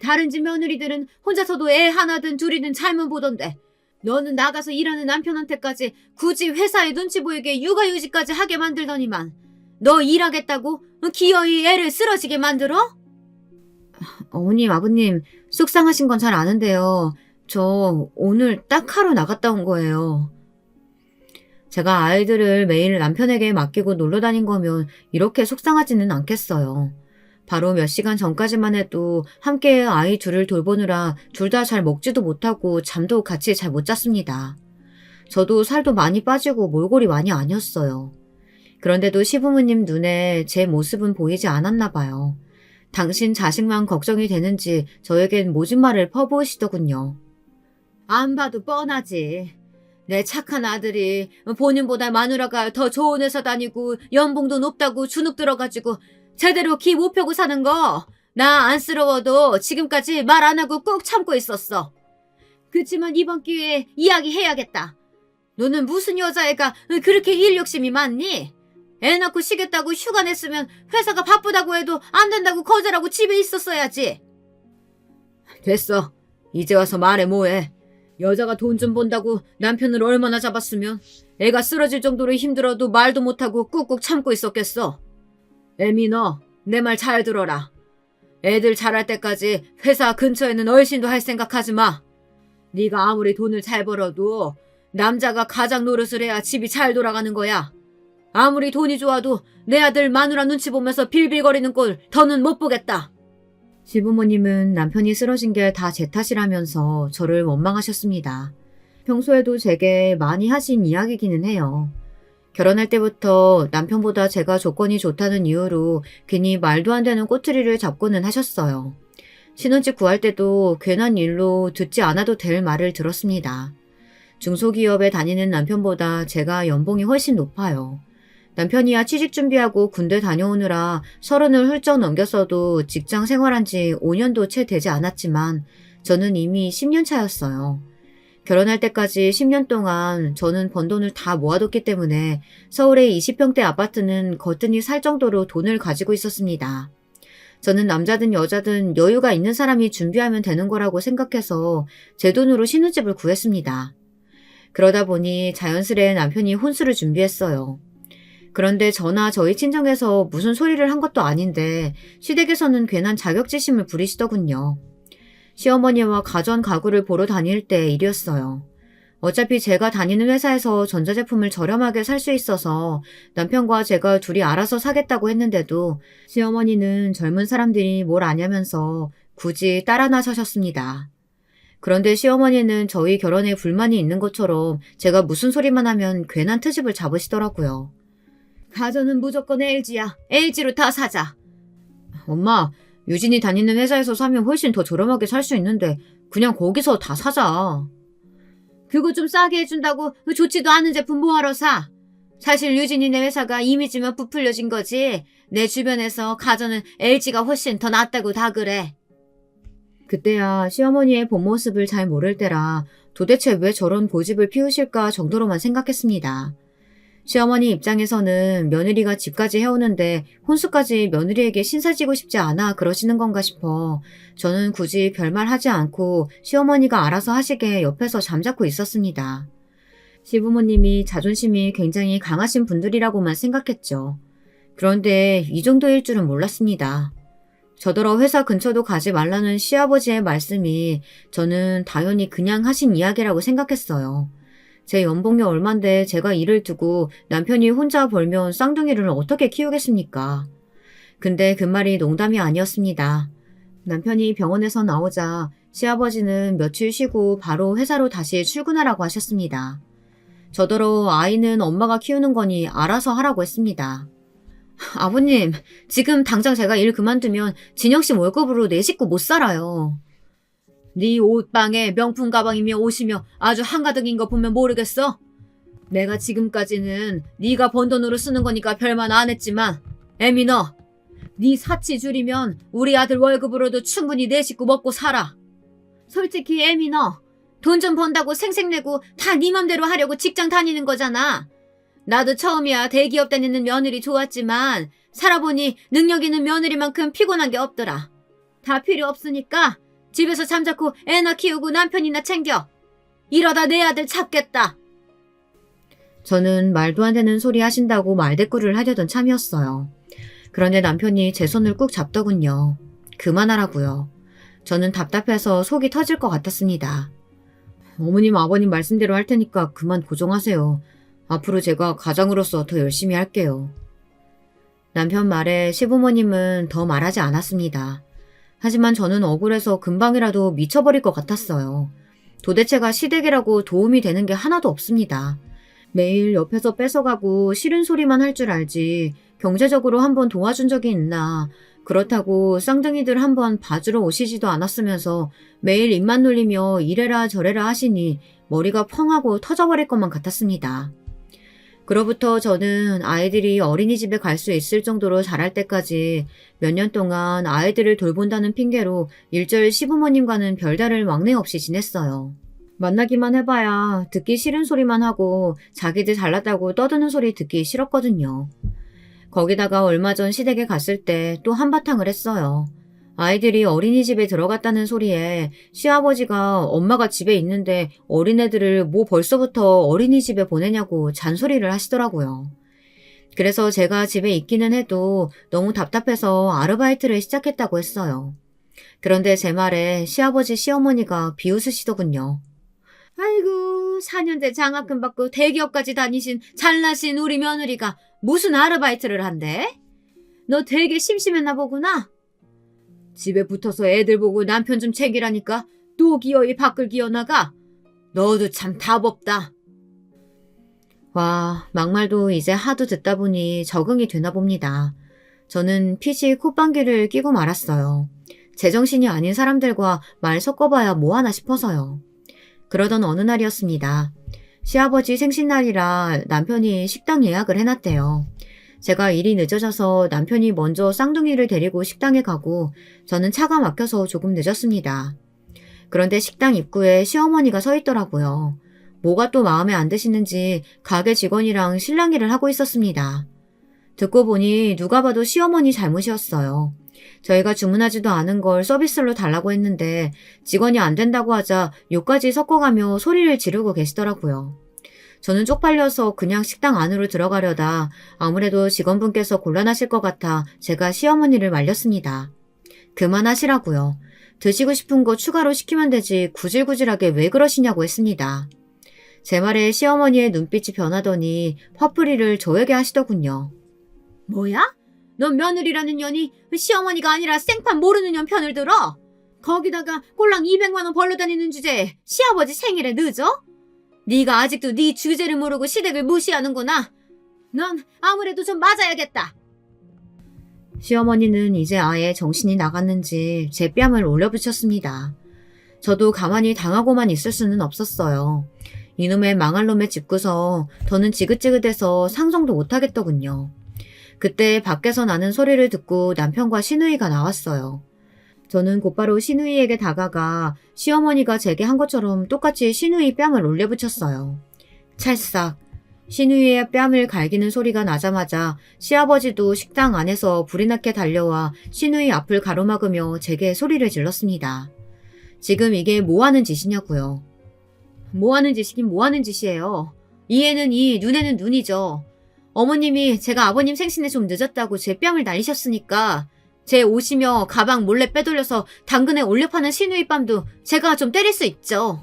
다른 집 며느리들은 혼자서도 애 하나든 둘이든 잘만 보던데 너는 나가서 일하는 남편한테까지 굳이 회사에 눈치 보이게 육아휴직까지 하게 만들더니만 너 일하겠다고 기어이 애를 쓰러지게 만들어? 어머님, 아버님 속상하신 건 잘 아는데요. 저 오늘 딱 하러 나갔다 온 거예요. 제가 아이들을 매일 남편에게 맡기고 놀러 다닌 거면 이렇게 속상하지는 않겠어요. 바로 몇 시간 전까지만 해도 함께 아이 둘을 돌보느라 둘 다 잘 먹지도 못하고 잠도 같이 잘 못 잤습니다. 저도 살도 많이 빠지고 몰골이 많이 아니었어요. 그런데도 시부모님 눈에 제 모습은 보이지 않았나 봐요. 당신 자식만 걱정이 되는지 저에겐 모진 말을 퍼부으시더군요. 안 봐도 뻔하지. 내 착한 아들이 본인보다 마누라가 더 좋은 회사 다니고 연봉도 높다고 주눅 들어가지고 제대로 기 못 펴고 사는 거 나 안쓰러워도 지금까지 말 안 하고 꾹 참고 있었어. 그치만 이번 기회에 이야기해야겠다. 너는 무슨 여자애가 그렇게 일 욕심이 많니? 애 낳고 쉬겠다고 휴가 냈으면 회사가 바쁘다고 해도 안 된다고 거절하고 집에 있었어야지. 됐어. 이제 와서 말해 뭐해. 여자가 돈 좀 번다고 남편을 얼마나 잡았으면 애가 쓰러질 정도로 힘들어도 말도 못하고 꾹꾹 참고 있었겠어. 애미 너 내 말 잘 들어라. 애들 자랄 때까지 회사 근처에는 얼씬도 할 생각하지 마. 네가 아무리 돈을 잘 벌어도 남자가 가장 노릇을 해야 집이 잘 돌아가는 거야. 아무리 돈이 좋아도 내 아들 마누라 눈치 보면서 빌빌거리는 꼴 더는 못 보겠다. 시부모님은 남편이 쓰러진 게 다 제 탓이라면서 저를 원망하셨습니다. 평소에도 제게 많이 하신 이야기기는 해요. 결혼할 때부터 남편보다 제가 조건이 좋다는 이유로 괜히 말도 안 되는 꼬투리를 잡고는 하셨어요. 신혼집 구할 때도 괜한 일로 듣지 않아도 될 말을 들었습니다. 중소기업에 다니는 남편보다 제가 연봉이 훨씬 높아요. 남편이야 취직 준비하고 군대 다녀오느라 30을 훌쩍 넘겼어도 직장 생활한 지 5년도 채 되지 않았지만 저는 이미 10년 차였어요. 결혼할 때까지 10년 동안 저는 번 돈을 다 모아뒀기 때문에 서울의 20평대 아파트는 거뜬히 살 정도로 돈을 가지고 있었습니다. 저는 남자든 여자든 여유가 있는 사람이 준비하면 되는 거라고 생각해서 제 돈으로 신혼집을 구했습니다. 그러다 보니 자연스레 남편이 혼수를 준비했어요. 그런데 저나 저희 친정에서 무슨 소리를 한 것도 아닌데 시댁에서는 괜한 자격지심을 부리시더군요. 시어머니와 가전 가구를 보러 다닐 때 일이었어요. 어차피 제가 다니는 회사에서 전자제품을 저렴하게 살 수 있어서 남편과 제가 둘이 알아서 사겠다고 했는데도 시어머니는 젊은 사람들이 뭘 아냐면서 굳이 따라 나서셨습니다. 그런데 시어머니는 저희 결혼에 불만이 있는 것처럼 제가 무슨 소리만 하면 괜한 트집을 잡으시더라고요. 가전은 무조건 LG야. LG로 다 사자. 엄마, 유진이 다니는 회사에서 사면 훨씬 더 저렴하게 살 수 있는데 그냥 거기서 다 사자. 그거 좀 싸게 해준다고 좋지도 않은 제품 뭐하러 사? 사실 유진이네 회사가 이미지만 부풀려진 거지. 내 주변에서 가전은 LG가 훨씬 더 낫다고 다 그래. 그때야 시어머니의 본 모습을 잘 모를 때라 도대체 왜 저런 고집을 피우실까 정도로만 생각했습니다. 시어머니 입장에서는 며느리가 집까지 해오는데 혼수까지 며느리에게 신사지고 싶지 않아 그러시는 건가 싶어 저는 굳이 별말 하지 않고 시어머니가 알아서 하시게 옆에서 잠자코 있었습니다. 시부모님이 자존심이 굉장히 강하신 분들이라고만 생각했죠. 그런데 이 정도일 줄은 몰랐습니다. 저더러 회사 근처도 가지 말라는 시아버지의 말씀이 저는 당연히 그냥 하신 이야기라고 생각했어요. 제 연봉이 얼만데 제가 일을 두고 남편이 혼자 벌면 쌍둥이를 어떻게 키우겠습니까? 근데 그 말이 농담이 아니었습니다. 남편이 병원에서 나오자 시아버지는 며칠 쉬고 바로 회사로 다시 출근하라고 하셨습니다. 저더러 아이는 엄마가 키우는 거니 알아서 하라고 했습니다. 아버님, 지금 당장 제가 일 그만두면 진영씨 월급으로 내 식구 못 살아요. 네 옷방에 명품 가방이며 옷이며 아주 한가득인 거 보면 모르겠어? 내가 지금까지는 네가 번 돈으로 쓰는 거니까 별말 안 했지만 애미 너, 네 사치 줄이면 우리 아들 월급으로도 충분히 내 식구 먹고 살아. 솔직히 애미 너, 돈 좀 번다고 생색내고 다 네 맘대로 하려고 직장 다니는 거잖아. 나도 처음이야 대기업 다니는 며느리 좋았지만 살아보니 능력 있는 며느리만큼 피곤한 게 없더라. 다 필요 없으니까 집에서 잠자코 애나 키우고 남편이나 챙겨. 이러다 내 아들 잡겠다. 저는 말도 안 되는 소리 하신다고 말대꾸를 하려던 참이었어요. 그런데 남편이 제 손을 꾹 잡더군요. 그만하라고요. 저는 답답해서 속이 터질 것 같았습니다. 어머님 아버님 말씀대로 할 테니까 그만 고정하세요. 앞으로 제가 가장으로서 더 열심히 할게요. 남편 말에 시부모님은 더 말하지 않았습니다. 하지만 저는 억울해서 금방이라도 미쳐버릴 것 같았어요. 도대체가 시댁이라고 도움이 되는 게 하나도 없습니다. 매일 옆에서 뺏어가고 싫은 소리만 할 줄 알지 경제적으로 한번 도와준 적이 있나. 그렇다고 쌍둥이들 한번 봐주러 오시지도 않았으면서 매일 입만 놀리며 이래라 저래라 하시니 머리가 펑하고 터져버릴 것만 같았습니다. 그로부터 저는 아이들이 어린이집에 갈 수 있을 정도로 자랄 때까지 몇 년 동안 아이들을 돌본다는 핑계로 일절 시부모님과는 별다를 왕래 없이 지냈어요. 만나기만 해봐야 듣기 싫은 소리만 하고 자기들 잘났다고 떠드는 소리 듣기 싫었거든요. 거기다가 얼마 전 시댁에 갔을 때 또 한바탕을 했어요. 아이들이 어린이집에 들어갔다는 소리에 시아버지가 엄마가 집에 있는데 어린애들을 뭐 벌써부터 어린이집에 보내냐고 잔소리를 하시더라고요. 그래서 제가 집에 있기는 해도 너무 답답해서 아르바이트를 시작했다고 했어요. 그런데 제 말에 시아버지 시어머니가 비웃으시더군요. 아이고 4년제 장학금 받고 대기업까지 다니신 잘나신 우리 며느리가 무슨 아르바이트를 한대? 너 되게 심심했나 보구나. 집에 붙어서 애들 보고 남편 좀 챙기라니까 또 기어이 밖을 기어나가. 너도 참 답 없다. 와, 막말도 이제 하도 듣다 보니 적응이 되나 봅니다. 저는 핏이 콧방귀를 끼고 말았어요. 제정신이 아닌 사람들과 말 섞어봐야 뭐하나 싶어서요. 그러던 어느 날이었습니다. 시아버지 생신날이라 남편이 식당 예약을 해놨대요. 제가 일이 늦어져서 남편이 먼저 쌍둥이를 데리고 식당에 가고 저는 차가 막혀서 조금 늦었습니다. 그런데 식당 입구에 시어머니가 서 있더라고요. 뭐가 또 마음에 안 드시는지 가게 직원이랑 실랑이를 하고 있었습니다. 듣고 보니 누가 봐도 시어머니 잘못이었어요. 저희가 주문하지도 않은 걸 서비스로 달라고 했는데 직원이 안 된다고 하자 욕까지 섞어가며 소리를 지르고 계시더라고요. 저는 쪽팔려서 그냥 식당 안으로 들어가려다 아무래도 직원분께서 곤란하실 것 같아 제가 시어머니를 말렸습니다. 그만하시라고요. 드시고 싶은 거 추가로 시키면 되지 구질구질하게 왜 그러시냐고 했습니다. 제 말에 시어머니의 눈빛이 변하더니 화풀이를 저에게 하시더군요. 뭐야? 넌 며느리라는 년이 시어머니가 아니라 생판 모르는 년 편을 들어? 거기다가 꼴랑 200만 원 벌러 다니는 주제에 시아버지 생일에 늦어? 네가 아직도 네 주제를 모르고 시댁을 무시하는구나. 넌 아무래도 좀 맞아야겠다. 시어머니는 이제 아예 정신이 나갔는지 제 뺨을 올려붙였습니다. 저도 가만히 당하고만 있을 수는 없었어요. 이놈의 망할 놈의 집구서 더는 지긋지긋해서 상정도 못하겠더군요. 그때 밖에서 나는 소리를 듣고 남편과 시누이가 나왔어요. 저는 곧바로 시누이에게 다가가 시어머니가 제게 한 것처럼 똑같이 시누이 뺨을 올려붙였어요. 찰싹 시누이의 뺨을 갈기는 소리가 나자마자 시아버지도 식당 안에서 불이 나게 달려와 시누이 앞을 가로막으며 제게 소리를 질렀습니다. 지금 이게 뭐하는 짓이냐고요. 뭐하는 짓이긴 뭐하는 짓이에요. 이에는 이, 눈에는 눈이죠. 어머님이 제가 아버님 생신에 좀 늦었다고 제 뺨을 날리셨으니까 제 옷이며 가방 몰래 빼돌려서 당근에 올려 파는 시누이 뺨도 제가 좀 때릴 수 있죠.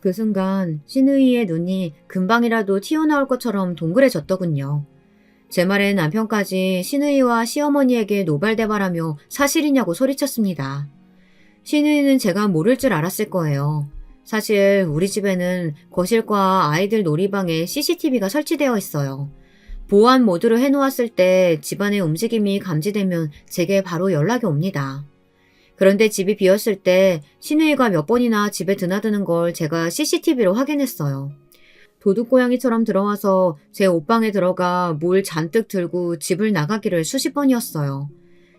그 순간 시누이의 눈이 금방이라도 튀어나올 것처럼 동그래졌더군요. 제 말에 남편까지 시누이와 시어머니에게 노발대발하며 사실이냐고 소리쳤습니다. 시누이는 제가 모를 줄 알았을 거예요. 사실 우리 집에는 거실과 아이들 놀이방에 CCTV가 설치되어 있어요. 보안 모드로 해놓았을 때 집안의 움직임이 감지되면 제게 바로 연락이 옵니다. 그런데 집이 비었을 때 시누이가 몇 번이나 집에 드나드는 걸 제가 CCTV로 확인했어요. 도둑고양이처럼 들어와서 제 옷방에 들어가 뭘 잔뜩 들고 집을 나가기를 수십 번이었어요.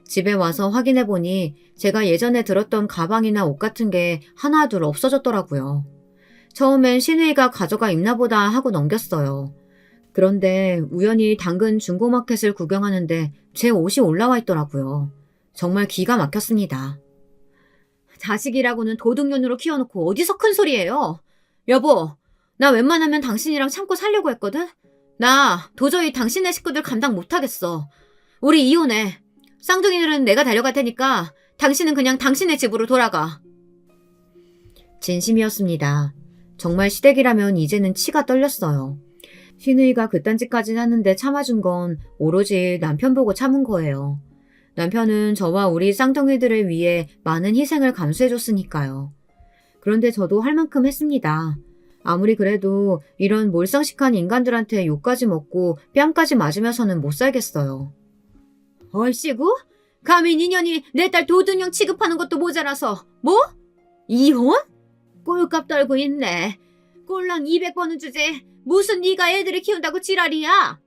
집에 와서 확인해보니 제가 예전에 들었던 가방이나 옷 같은 게 하나둘 없어졌더라고요. 처음엔 시누이가 가져가 입나 보다 하고 넘겼어요. 그런데 우연히 당근 중고마켓을 구경하는데 제 옷이 올라와 있더라고요. 정말 기가 막혔습니다. 자식이라고는 도둑년으로 키워놓고 어디서 큰 소리예요? 여보, 나 웬만하면 당신이랑 참고 살려고 했거든? 나 도저히 당신네 식구들 감당 못하겠어. 우리 이혼해. 쌍둥이들은 내가 데려갈 테니까 당신은 그냥 당신의 집으로 돌아가. 진심이었습니다. 정말 시댁이라면 이제는 치가 떨렸어요. 시누이가 그딴 짓까지 하는데 참아준 건 오로지 남편 보고 참은 거예요. 남편은 저와 우리 쌍둥이들을 위해 많은 희생을 감수해줬으니까요. 그런데 저도 할 만큼 했습니다. 아무리 그래도 이런 몰상식한 인간들한테 욕까지 먹고 뺨까지 맞으면서는 못 살겠어요. 얼씨구? 감히 니년이 내 딸 도둑년 취급하는 것도 모자라서 뭐? 이혼? 꼴값 떨고 있네. 꼴랑 200번은 주제 무슨 네가 애들을 키운다고 지랄이야?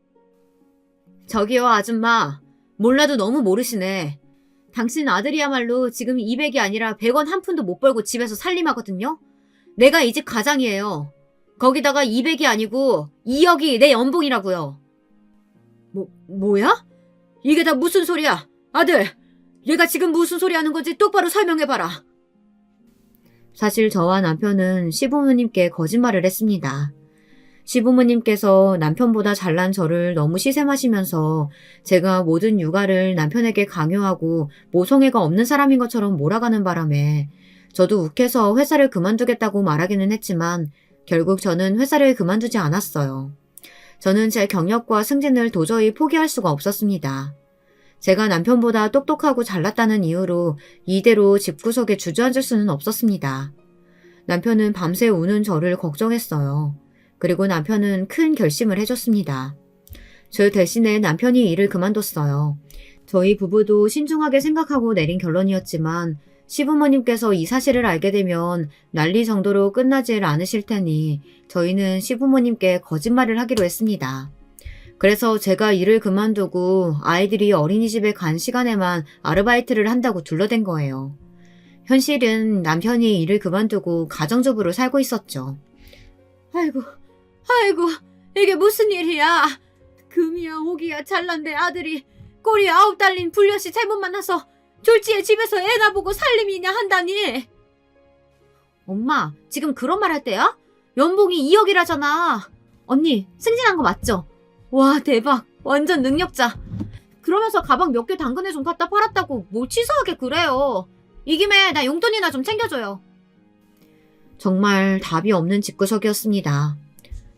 저기요 아줌마. 몰라도 너무 모르시네. 당신 아들이야말로 지금 200이 아니라 100원 한 푼도 못 벌고 집에서 살림하거든요. 내가 이 집 가장이에요. 거기다가 200이 아니고 2억이 내 연봉이라고요. 뭐야? 이게 다 무슨 소리야? 아들, 얘가 지금 무슨 소리 하는 건지 똑바로 설명해봐라. 사실 저와 남편은 시부모님께 거짓말을 했습니다. 시부모님께서 남편보다 잘난 저를 너무 시샘하시면서 제가 모든 육아를 남편에게 강요하고 모성애가 없는 사람인 것처럼 몰아가는 바람에 저도 욱해서 회사를 그만두겠다고 말하기는 했지만 결국 저는 회사를 그만두지 않았어요. 저는 제 경력과 승진을 도저히 포기할 수가 없었습니다. 제가 남편보다 똑똑하고 잘났다는 이유로 이대로 집구석에 주저앉을 수는 없었습니다. 남편은 밤새 우는 저를 걱정했어요. 그리고 남편은 큰 결심을 해줬습니다. 저 대신에 남편이 일을 그만뒀어요. 저희 부부도 신중하게 생각하고 내린 결론이었지만 시부모님께서 이 사실을 알게 되면 난리 정도로 끝나질 않으실 테니 저희는 시부모님께 거짓말을 하기로 했습니다. 그래서 제가 일을 그만두고 아이들이 어린이집에 간 시간에만 아르바이트를 한다고 둘러댄 거예요. 현실은 남편이 일을 그만두고 가정주부로 살고 있었죠. 아이고, 이게 무슨 일이야. 금이야 오기야 잘난데 아들이 꼬리에 9 달린 불려시 잘못 만나서 졸지에 집에서 애나 보고 살림이냐 한다니. 엄마, 지금 그런 말 할 때야? 연봉이 2억이라잖아. 언니, 승진한 거 맞죠? 와, 대박. 완전 능력자. 그러면서 가방 몇 개 당근에 좀 갖다 팔았다고 뭘 치사하게 그래요. 이 김에 나 용돈이나 좀 챙겨줘요. 정말 답이 없는 집구석이었습니다.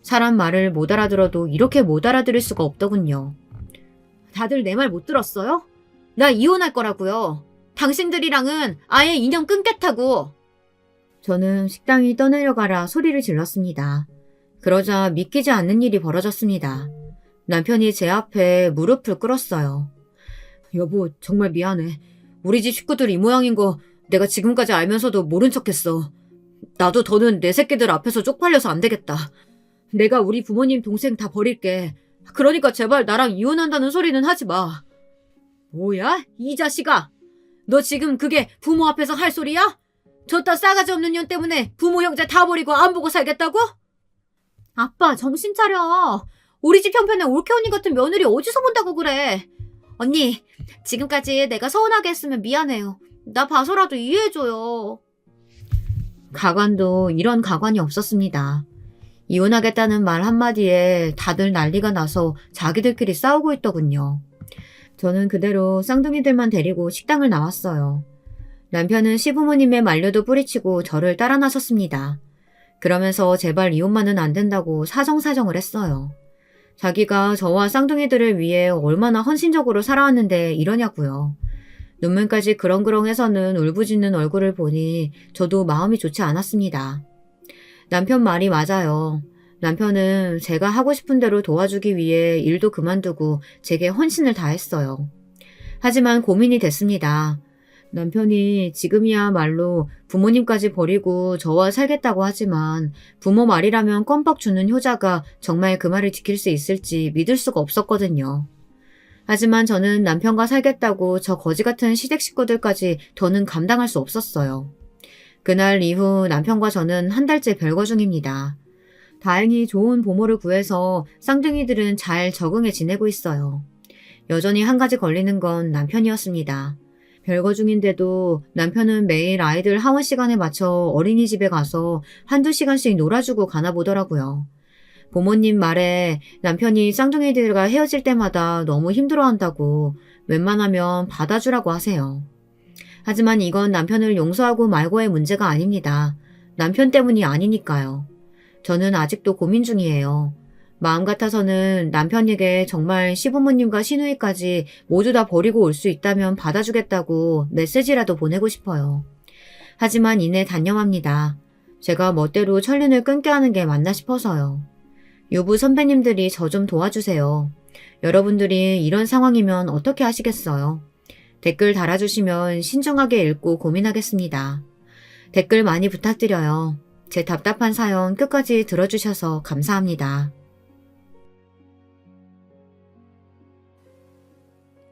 사람 말을 못 알아들어도 이렇게 못 알아들을 수가 없더군요. 다들 내 말 못 들었어요? 나 이혼할 거라고요. 당신들이랑은 아예 인연 끊겠다고. 저는 식당이 떠내려가라 소리를 질렀습니다. 그러자 믿기지 않는 일이 벌어졌습니다. 남편이 제 앞에 무릎을 꿇었어요. 여보, 정말 미안해. 우리 집 식구들 이 모양인 거 내가 지금까지 알면서도 모른 척했어. 나도 더는 내 새끼들 앞에서 쪽팔려서 안 되겠다. 내가 우리 부모님 동생 다 버릴게. 그러니까 제발 나랑 이혼한다는 소리는 하지 마. 뭐야? 이 자식아! 너 지금 그게 부모 앞에서 할 소리야? 저따 싸가지 없는 년 때문에 부모 형제 다 버리고 안 보고 살겠다고? 아빠, 정신 차려. 우리 집 형편에 올케 언니 같은 며느리 어디서 본다고 그래. 언니, 지금까지 내가 서운하게 했으면 미안해요. 나 봐서라도 이해해줘요. 가관도 이런 가관이 없었습니다. 이혼하겠다는 말 한마디에 다들 난리가 나서 자기들끼리 싸우고 있더군요. 저는 그대로 쌍둥이들만 데리고 식당을 나왔어요. 남편은 시부모님의 만류도 뿌리치고 저를 따라 나섰습니다. 그러면서 제발 이혼만은 안 된다고 사정사정을 했어요. 자기가 저와 쌍둥이들을 위해 얼마나 헌신적으로 살아왔는데 이러냐고요. 눈물까지 그렁그렁해서는 울부짖는 얼굴을 보니 저도 마음이 좋지 않았습니다. 남편 말이 맞아요. 남편은 제가 하고 싶은 대로 도와주기 위해 일도 그만두고 제게 헌신을 다했어요. 하지만 고민이 됐습니다. 남편이 지금이야말로 부모님까지 버리고 저와 살겠다고 하지만 부모 말이라면 껌뻑 주는 효자가 정말 그 말을 지킬 수 있을지 믿을 수가 없었거든요. 하지만 저는 남편과 살겠다고 저 거지 같은 시댁 식구들까지 더는 감당할 수 없었어요. 그날 이후 남편과 저는 한 달째 별거 중입니다. 다행히 좋은 보모를 구해서 쌍둥이들은 잘 적응해 지내고 있어요. 여전히 한 가지 걸리는 건 남편이었습니다. 별거 중인데도 남편은 매일 아이들 하원 시간에 맞춰 어린이집에 가서 한두 시간씩 놀아주고 가나 보더라고요. 부모님 말에 남편이 쌍둥이들과 헤어질 때마다 너무 힘들어한다고 웬만하면 받아주라고 하세요. 하지만 이건 남편을 용서하고 말고의 문제가 아닙니다. 남편 때문이 아니니까요. 저는 아직도 고민 중이에요. 마음 같아서는 남편에게 정말 시부모님과 시누이까지 모두 다 버리고 올 수 있다면 받아주겠다고 메시지라도 보내고 싶어요. 하지만 이내 단념합니다. 제가 멋대로 천륜을 끊게 하는 게 맞나 싶어서요. 유부 선배님들이 저 좀 도와주세요. 여러분들이 이런 상황이면 어떻게 하시겠어요? 댓글 달아주시면 신중하게 읽고 고민하겠습니다. 댓글 많이 부탁드려요. 제 답답한 사연 끝까지 들어주셔서 감사합니다.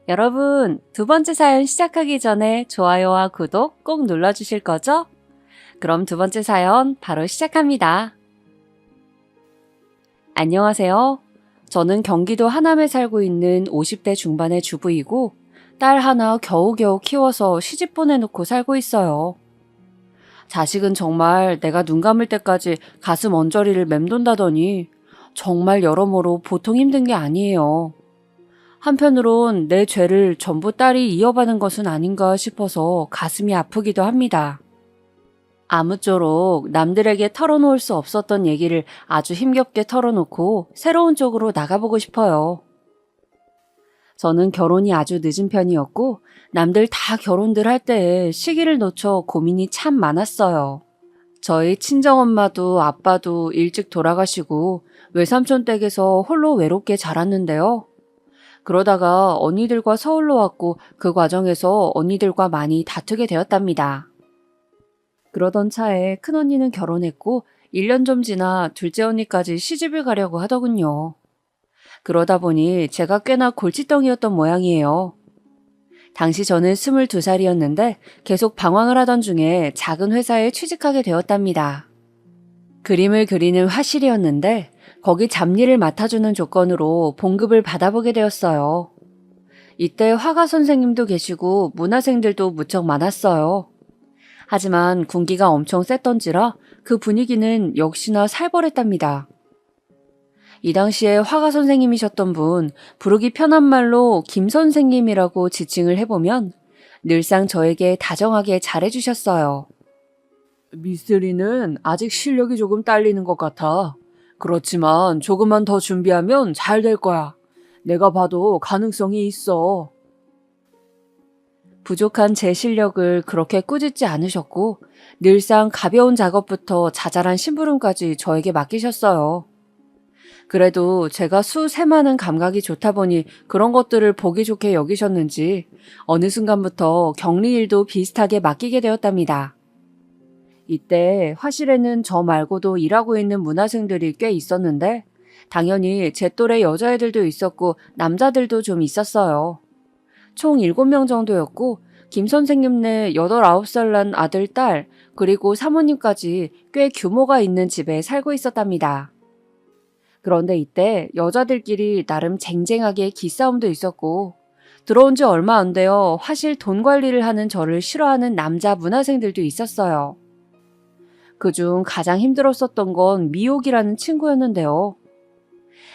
여러분, 두 번째 사연 시작하기 전에 좋아요와 구독 꼭 눌러주실 거죠? 그럼 두 번째 사연 바로 시작합니다. 안녕하세요. 저는 경기도 하남에 살고 있는 50대 중반의 주부이고 딸 하나 겨우겨우 키워서 시집 보내놓고 살고 있어요. 자식은 정말 내가 눈 감을 때까지 가슴 언저리를 맴돈다더니 정말 여러모로 보통 힘든 게 아니에요. 한편으론 내 죄를 전부 딸이 이어받은 것은 아닌가 싶어서 가슴이 아프기도 합니다. 아무쪼록 남들에게 털어놓을 수 없었던 얘기를 아주 힘겹게 털어놓고 새로운 쪽으로 나가보고 싶어요. 저는 결혼이 아주 늦은 편이었고 남들 다 결혼들 할 때에 시기를 놓쳐 고민이 참 많았어요. 저희 친정엄마도 아빠도 일찍 돌아가시고 외삼촌 댁에서 홀로 외롭게 자랐는데요. 그러다가 언니들과 서울로 왔고 그 과정에서 언니들과 많이 다투게 되었답니다. 그러던 차에 큰언니는 결혼했고 1년 좀 지나 둘째 언니까지 시집을 가려고 하더군요. 그러다 보니 제가 꽤나 골칫덩이였던 모양이에요. 당시 저는 22살이었는데 계속 방황을 하던 중에 작은 회사에 취직하게 되었답니다. 그림을 그리는 화실이었는데 거기 잡일을 맡아주는 조건으로 봉급을 받아보게 되었어요. 이때 화가 선생님도 계시고 문화생들도 무척 많았어요. 하지만 군기가 엄청 셌던지라 그 분위기는 역시나 살벌했답니다. 이 당시에 화가 선생님이셨던 분, 부르기 편한 말로 김 선생님이라고 지칭을 해보면 늘상 저에게 다정하게 잘해주셨어요. 미쓰리는 아직 실력이 조금 딸리는 것 같아. 그렇지만 조금만 더 준비하면 잘 될 거야. 내가 봐도 가능성이 있어. 부족한 제 실력을 그렇게 꾸짖지 않으셨고 늘상 가벼운 작업부터 자잘한 심부름까지 저에게 맡기셨어요. 그래도 제가 수세마는 감각이 좋다 보니 그런 것들을 보기 좋게 여기셨는지 어느 순간부터 격리 일도 비슷하게 맡기게 되었답니다. 이때 화실에는 저 말고도 일하고 있는 문화생들이 꽤 있었는데 당연히 제 또래 여자애들도 있었고 남자들도 좀 있었어요. 총 7명 정도였고 김 선생님네 8, 9살 난 아들, 딸 그리고 사모님까지 꽤 규모가 있는 집에 살고 있었답니다. 그런데 이때 여자들끼리 나름 쟁쟁하게 기싸움도 있었고 들어온 지 얼마 안 되어 화실 돈 관리를 하는 저를 싫어하는 남자 문화생들도 있었어요. 그중 가장 힘들었었던 건 미옥이라는 친구였는데요.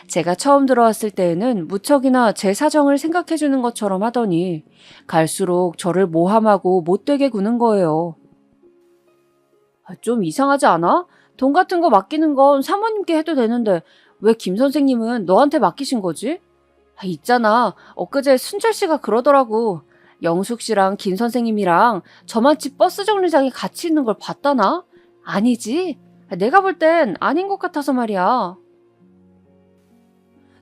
제가 처음 들어왔을 때에는 무척이나 제 사정을 생각해주는 것처럼 하더니 갈수록 저를 모함하고 못되게 구는 거예요. 좀 이상하지 않아? 돈 같은 거 맡기는 건 사모님께 해도 되는데 왜 김 선생님은 너한테 맡기신 거지? 있잖아. 엊그제 순철 씨가 그러더라고. 영숙 씨랑 김 선생님이랑 저만치 버스 정류장에 같이 있는 걸 봤다나? 아니지. 내가 볼 땐 아닌 것 같아서 말이야.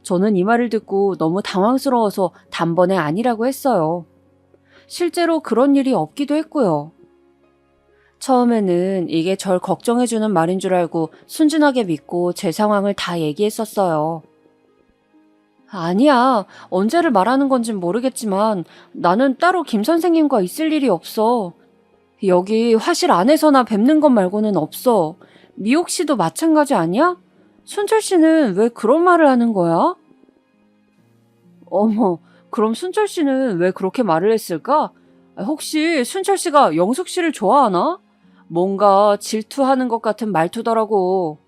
저는 이 말을 듣고 너무 당황스러워서 단번에 아니라고 했어요. 실제로 그런 일이 없기도 했고요. 처음에는 이게 절 걱정해주는 말인 줄 알고 순진하게 믿고 제 상황을 다 얘기했었어요. 아니야. 언제를 말하는 건진 모르겠지만 나는 따로 김 선생님과 있을 일이 없어. 여기 화실 안에서나 뵙는 것 말고는 없어. 미옥 씨도 마찬가지 아니야? 순철 씨는 왜 그런 말을 하는 거야? 어머, 그럼 순철 씨는 왜 그렇게 말을 했을까? 혹시 순철 씨가 영숙 씨를 좋아하나? 뭔가 질투하는 것 같은 말투더라고.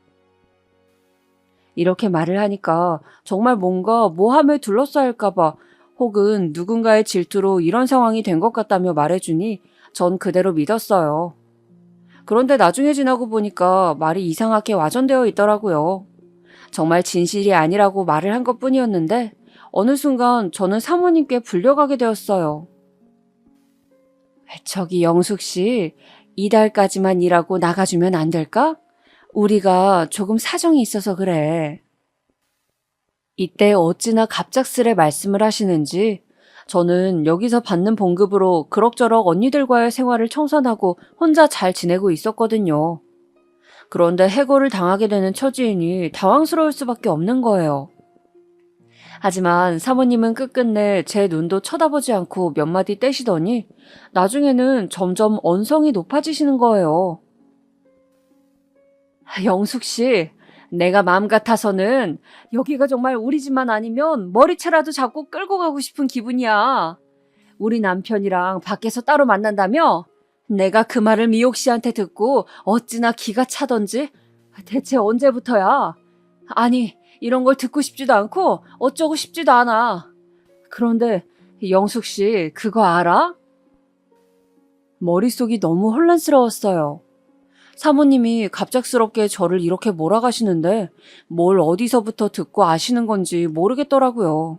이렇게 말을 하니까 정말 뭔가 모함에 둘러싸일까봐 혹은 누군가의 질투로 이런 상황이 된 것 같다며 말해주니 전 그대로 믿었어요. 그런데 나중에 지나고 보니까 말이 이상하게 와전되어 있더라고요. 정말 진실이 아니라고 말을 한 것뿐이었는데 어느 순간 저는 사모님께 불려가게 되었어요. 저기 영숙 씨, 이달까지만 일하고 나가주면 안 될까? 우리가 조금 사정이 있어서 그래. 이때 어찌나 갑작스레 말씀을 하시는지 저는 여기서 받는 봉급으로 그럭저럭 언니들과의 생활을 청산하고 혼자 잘 지내고 있었거든요. 그런데 해고를 당하게 되는 처지이니 당황스러울 수밖에 없는 거예요. 하지만 사모님은 끝끝내 제 눈도 쳐다보지 않고 몇 마디 떼시더니 나중에는 점점 언성이 높아지시는 거예요. 영숙 씨, 내가 마음 같아서는 여기가 정말 우리 집만 아니면 머리채라도 잡고 끌고 가고 싶은 기분이야. 우리 남편이랑 밖에서 따로 만난다며? 내가 그 말을 미옥 씨한테 듣고 어찌나 기가 차던지. 대체 언제부터야? 아니, 이런 걸 듣고 싶지도 않고 어쩌고 싶지도 않아. 그런데 영숙 씨, 그거 알아? 머릿속이 너무 혼란스러웠어요. 사모님이 갑작스럽게 저를 이렇게 몰아가시는데 뭘 어디서부터 듣고 아시는 건지 모르겠더라고요.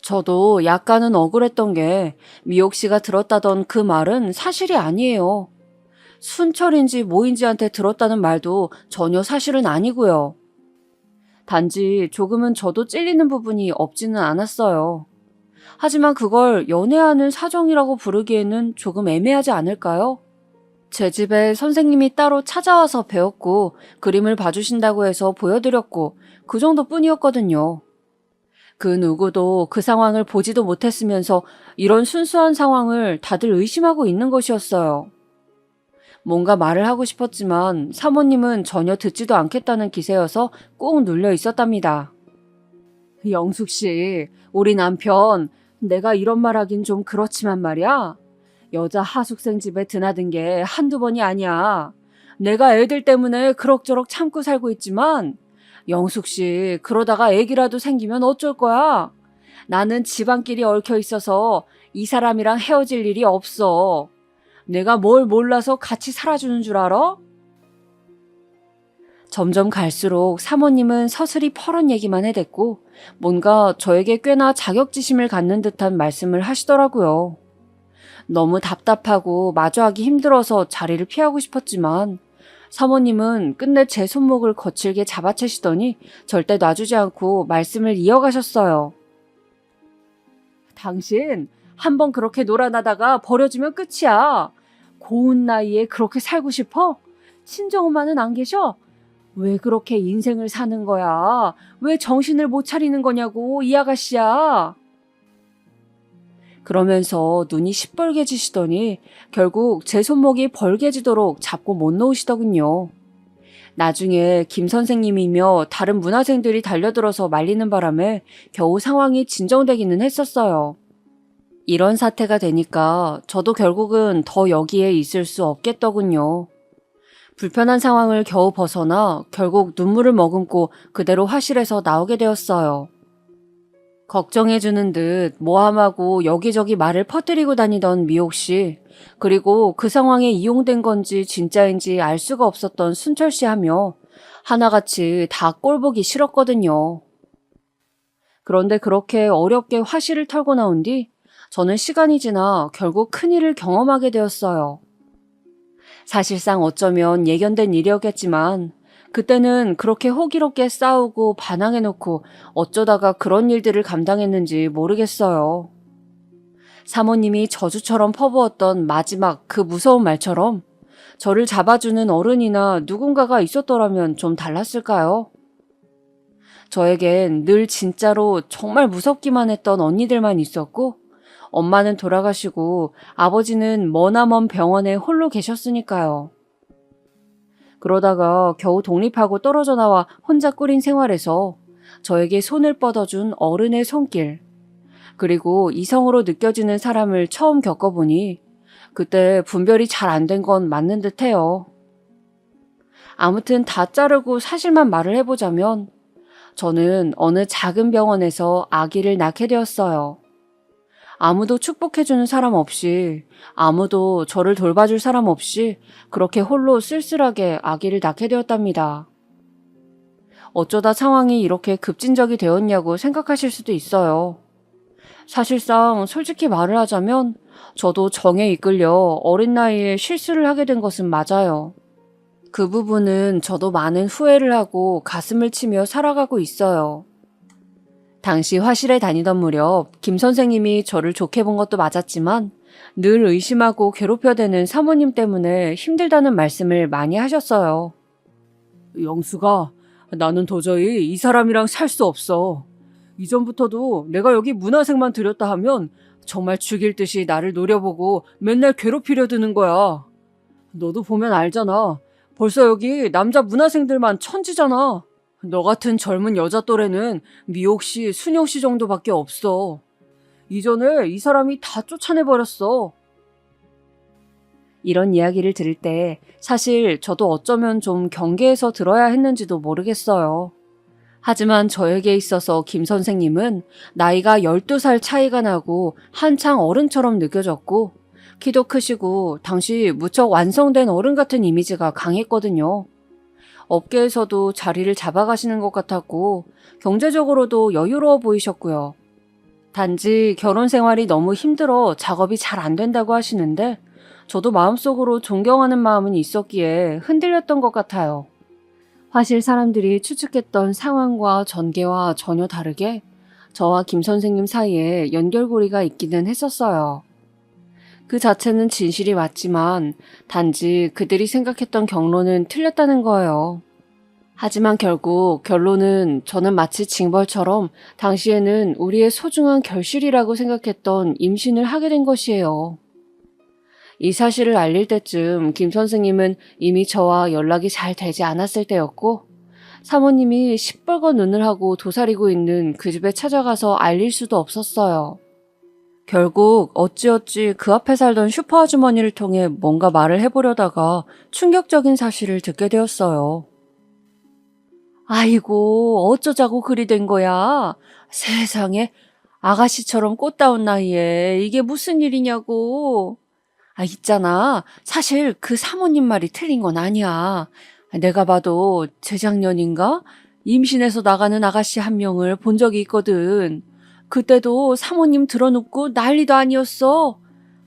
저도 약간은 억울했던 게 미옥 씨가 들었다던 그 말은 사실이 아니에요. 순철인지 뭐인지한테 들었다는 말도 전혀 사실은 아니고요. 단지 조금은 저도 찔리는 부분이 없지는 않았어요. 하지만 그걸 연애하는 사정이라고 부르기에는 조금 애매하지 않을까요? 제 집에 선생님이 따로 찾아와서 배웠고 그림을 봐주신다고 해서 보여드렸고 그 정도뿐이었거든요. 그 누구도 그 상황을 보지도 못했으면서 이런 순수한 상황을 다들 의심하고 있는 것이었어요. 뭔가 말을 하고 싶었지만 사모님은 전혀 듣지도 않겠다는 기세여서 꾹 눌려 있었답니다. 영숙 씨, 우리 남편, 내가 이런 말 하긴 좀 그렇지만 말이야. 여자 하숙생 집에 드나든 게 한두 번이 아니야. 내가 애들 때문에 그럭저럭 참고 살고 있지만 영숙 씨, 그러다가 애기라도 생기면 어쩔 거야? 나는 집안끼리 얽혀 있어서 이 사람이랑 헤어질 일이 없어. 내가 뭘 몰라서 같이 살아주는 줄 알아? 점점 갈수록 사모님은 서슬이 퍼런 얘기만 해댔고 뭔가 저에게 꽤나 자격지심을 갖는 듯한 말씀을 하시더라고요. 너무 답답하고 마주하기 힘들어서 자리를 피하고 싶었지만 사모님은 끝내 제 손목을 거칠게 잡아채시더니 절대 놔주지 않고 말씀을 이어가셨어요. 당신 한번 그렇게 놀아나다가 버려지면 끝이야. 고운 나이에 그렇게 살고 싶어? 친정엄마는 안 계셔? 왜 그렇게 인생을 사는 거야? 왜 정신을 못 차리는 거냐고, 이 아가씨야. 그러면서 눈이 시뻘개지시더니 결국 제 손목이 벌개지도록 잡고 못 놓으시더군요. 나중에 김 선생님이며 다른 문화생들이 달려들어서 말리는 바람에 겨우 상황이 진정되기는 했었어요. 이런 사태가 되니까 저도 결국은 더 여기에 있을 수 없겠더군요. 불편한 상황을 겨우 벗어나 결국 눈물을 머금고 그대로 화실에서 나오게 되었어요. 걱정해주는 듯 모함하고 여기저기 말을 퍼뜨리고 다니던 미옥 씨, 그리고 그 상황에 이용된 건지 진짜인지 알 수가 없었던 순철 씨 하며 하나같이 다 꼴보기 싫었거든요. 그런데 그렇게 어렵게 화실을 털고 나온 뒤 저는 시간이 지나 결국 큰일을 경험하게 되었어요. 사실상 어쩌면 예견된 일이었겠지만 그때는 그렇게 호기롭게 싸우고 반항해놓고 어쩌다가 그런 일들을 감당했는지 모르겠어요. 사모님이 저주처럼 퍼부었던 마지막 그 무서운 말처럼 저를 잡아주는 어른이나 누군가가 있었더라면 좀 달랐을까요? 저에겐 늘 진짜로 정말 무섭기만 했던 언니들만 있었고 엄마는 돌아가시고 아버지는 머나먼 병원에 홀로 계셨으니까요. 그러다가 겨우 독립하고 떨어져 나와 혼자 꾸린 생활에서 저에게 손을 뻗어준 어른의 손길, 그리고 이성으로 느껴지는 사람을 처음 겪어보니 그때 분별이 잘 안 된 건 맞는 듯해요. 아무튼 다 자르고 사실만 말을 해보자면 저는 어느 작은 병원에서 아기를 낳게 되었어요. 아무도 축복해주는 사람 없이, 아무도 저를 돌봐줄 사람 없이 그렇게 홀로 쓸쓸하게 아기를 낳게 되었답니다. 어쩌다 상황이 이렇게 급진적이 되었냐고 생각하실 수도 있어요. 사실상 솔직히 말을 하자면 저도 정에 이끌려 어린 나이에 실수를 하게 된 것은 맞아요. 그 부분은 저도 많은 후회를 하고 가슴을 치며 살아가고 있어요. 당시 화실에 다니던 무렵 김 선생님이 저를 좋게 본 것도 맞았지만 늘 의심하고 괴롭혀대는 사모님 때문에 힘들다는 말씀을 많이 하셨어요. 영수가, 나는 도저히 이 사람이랑 살 수 없어. 이전부터도 내가 여기 문화생만 들였다 하면 정말 죽일 듯이 나를 노려보고 맨날 괴롭히려 드는 거야. 너도 보면 알잖아. 벌써 여기 남자 문화생들만 천지잖아. 너 같은 젊은 여자 또래는 미옥 씨, 순영 씨 정도밖에 없어. 이전에 이 사람이 다 쫓아내버렸어. 이런 이야기를 들을 때 사실 저도 어쩌면 좀 경계해서 들어야 했는지도 모르겠어요. 하지만 저에게 있어서 김 선생님은 나이가 12살 차이가 나고 한창 어른처럼 느껴졌고 키도 크시고 당시 무척 완성된 어른 같은 이미지가 강했거든요. 업계에서도 자리를 잡아가시는 것 같았고 경제적으로도 여유로워 보이셨고요. 단지 결혼 생활이 너무 힘들어 작업이 잘 안 된다고 하시는데 저도 마음속으로 존경하는 마음은 있었기에 흔들렸던 것 같아요. 화실 사람들이 추측했던 상황과 전개와 전혀 다르게 저와 김 선생님 사이에 연결고리가 있기는 했었어요. 그 자체는 진실이 맞지만 단지 그들이 생각했던 경로는 틀렸다는 거예요. 하지만 결국 결론은 저는 마치 징벌처럼 당시에는 우리의 소중한 결실이라고 생각했던 임신을 하게 된 것이에요. 이 사실을 알릴 때쯤 김 선생님은 이미 저와 연락이 잘 되지 않았을 때였고 사모님이 시뻘건 눈을 하고 도사리고 있는 그 집에 찾아가서 알릴 수도 없었어요. 결국 어찌어찌 그 앞에 살던 슈퍼 아주머니를 통해 뭔가 말을 해보려다가 충격적인 사실을 듣게 되었어요. 아이고, 어쩌자고 그리 된 거야. 세상에, 아가씨처럼 꽃다운 나이에 이게 무슨 일이냐고. 있잖아. 사실 그 사모님 말이 틀린 건 아니야. 내가 봐도 재작년인가? 임신해서 나가는 아가씨 한 명을 본 적이 있거든. 그때도 사모님 들어눕고 난리도 아니었어.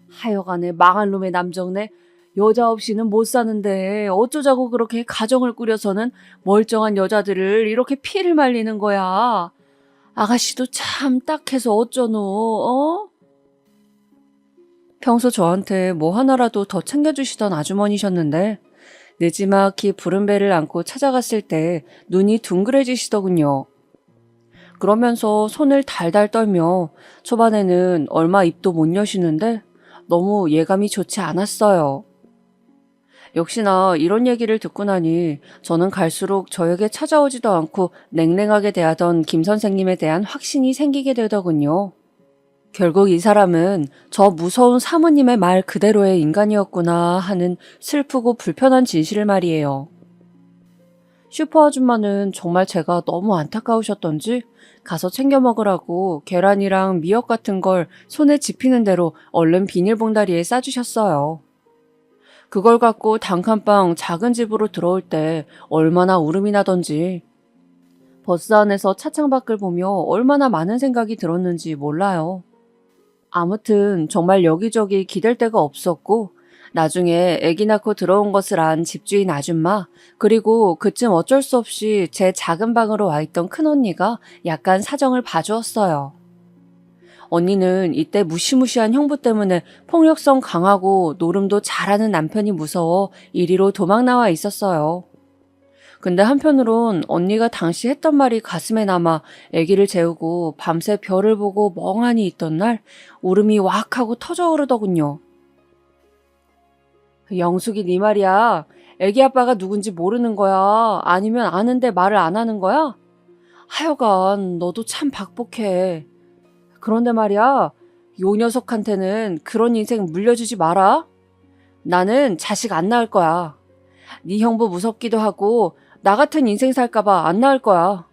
하여간에 망할 놈의 남정네. 여자 없이는 못 사는데 어쩌자고 그렇게 가정을 꾸려서는 멀쩡한 여자들을 이렇게 피를 말리는 거야. 아가씨도 참 딱해서 어쩌노, 어? 평소 저한테 뭐 하나라도 더 챙겨주시던 아주머니셨는데 느지막이 부른 배를 안고 찾아갔을 때 눈이 둥그레지시더군요. 그러면서 손을 달달 떨며 초반에는 얼마 입도 못 여시는데 너무 예감이 좋지 않았어요. 역시나 이런 얘기를 듣고 나니 저는 갈수록 저에게 찾아오지도 않고 냉랭하게 대하던 김 선생님에 대한 확신이 생기게 되더군요. 결국 이 사람은 저 무서운 사모님의 말 그대로의 인간이었구나 하는 슬프고 불편한 진실을 말이에요. 슈퍼 아줌마는 정말 제가 너무 안타까우셨던지 가서 챙겨 먹으라고 계란이랑 미역 같은 걸 손에 집히는 대로 얼른 비닐봉다리에 싸주셨어요. 그걸 갖고 단칸방 작은 집으로 들어올 때 얼마나 울음이 나던지 버스 안에서 차창 밖을 보며 얼마나 많은 생각이 들었는지 몰라요. 아무튼 정말 여기저기 기댈 데가 없었고 나중에 아기 낳고 들어온 것을 안 집주인 아줌마 그리고 그쯤 어쩔 수 없이 제 작은 방으로 와 있던 큰언니가 약간 사정을 봐주었어요. 언니는 이때 무시무시한 형부 때문에 폭력성 강하고 노름도 잘하는 남편이 무서워 이리로 도망 나와 있었어요. 근데 한편으론 언니가 당시 했던 말이 가슴에 남아 아기를 재우고 밤새 별을 보고 멍하니 있던 날 울음이 왁 하고 터져 오르더군요. 영숙이 네 말이야. 아기 아빠가 누군지 모르는 거야? 아니면 아는데 말을 안 하는 거야? 하여간 너도 참 박복해. 그런데 말이야, 요 녀석한테는 그런 인생 물려주지 마라. 나는 자식 안 낳을 거야. 네 형부 무섭기도 하고 나 같은 인생 살까봐 안 낳을 거야.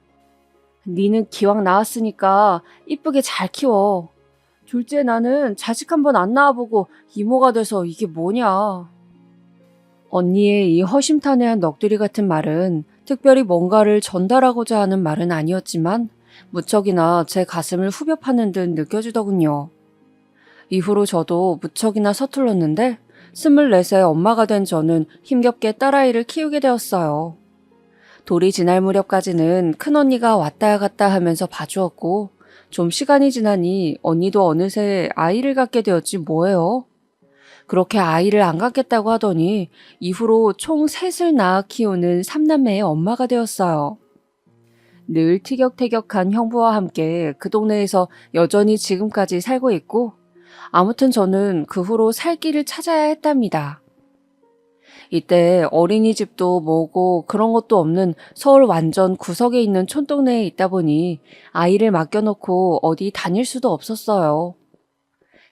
니는 기왕 낳았으니까 이쁘게 잘 키워. 둘째 나는 자식 한번 안 낳아보고 이모가 돼서 이게 뭐냐. 언니의 이 허심탄회한 넋두리 같은 말은 특별히 뭔가를 전달하고자 하는 말은 아니었지만 무척이나 제 가슴을 후벼 파는 듯 느껴지더군요. 이후로 저도 무척이나 서툴렀는데 24세 엄마가 된 저는 힘겹게 딸아이를 키우게 되었어요. 돌이 지날 무렵까지는 큰언니가 왔다 갔다 하면서 봐주었고 좀 시간이 지나니 언니도 어느새 아이를 갖게 되었지 뭐예요. 그렇게 아이를 안 갖겠다고 하더니 이후로 총 셋을 낳아 키우는 3남매의 엄마가 되었어요. 늘 티격태격한 형부와 함께 그 동네에서 여전히 지금까지 살고 있고 아무튼 저는 그 후로 살 길을 찾아야 했답니다. 이때 어린이집도 뭐고 그런 것도 없는 서울 완전 구석에 있는 촌동네에 있다 보니 아이를 맡겨놓고 어디 다닐 수도 없었어요.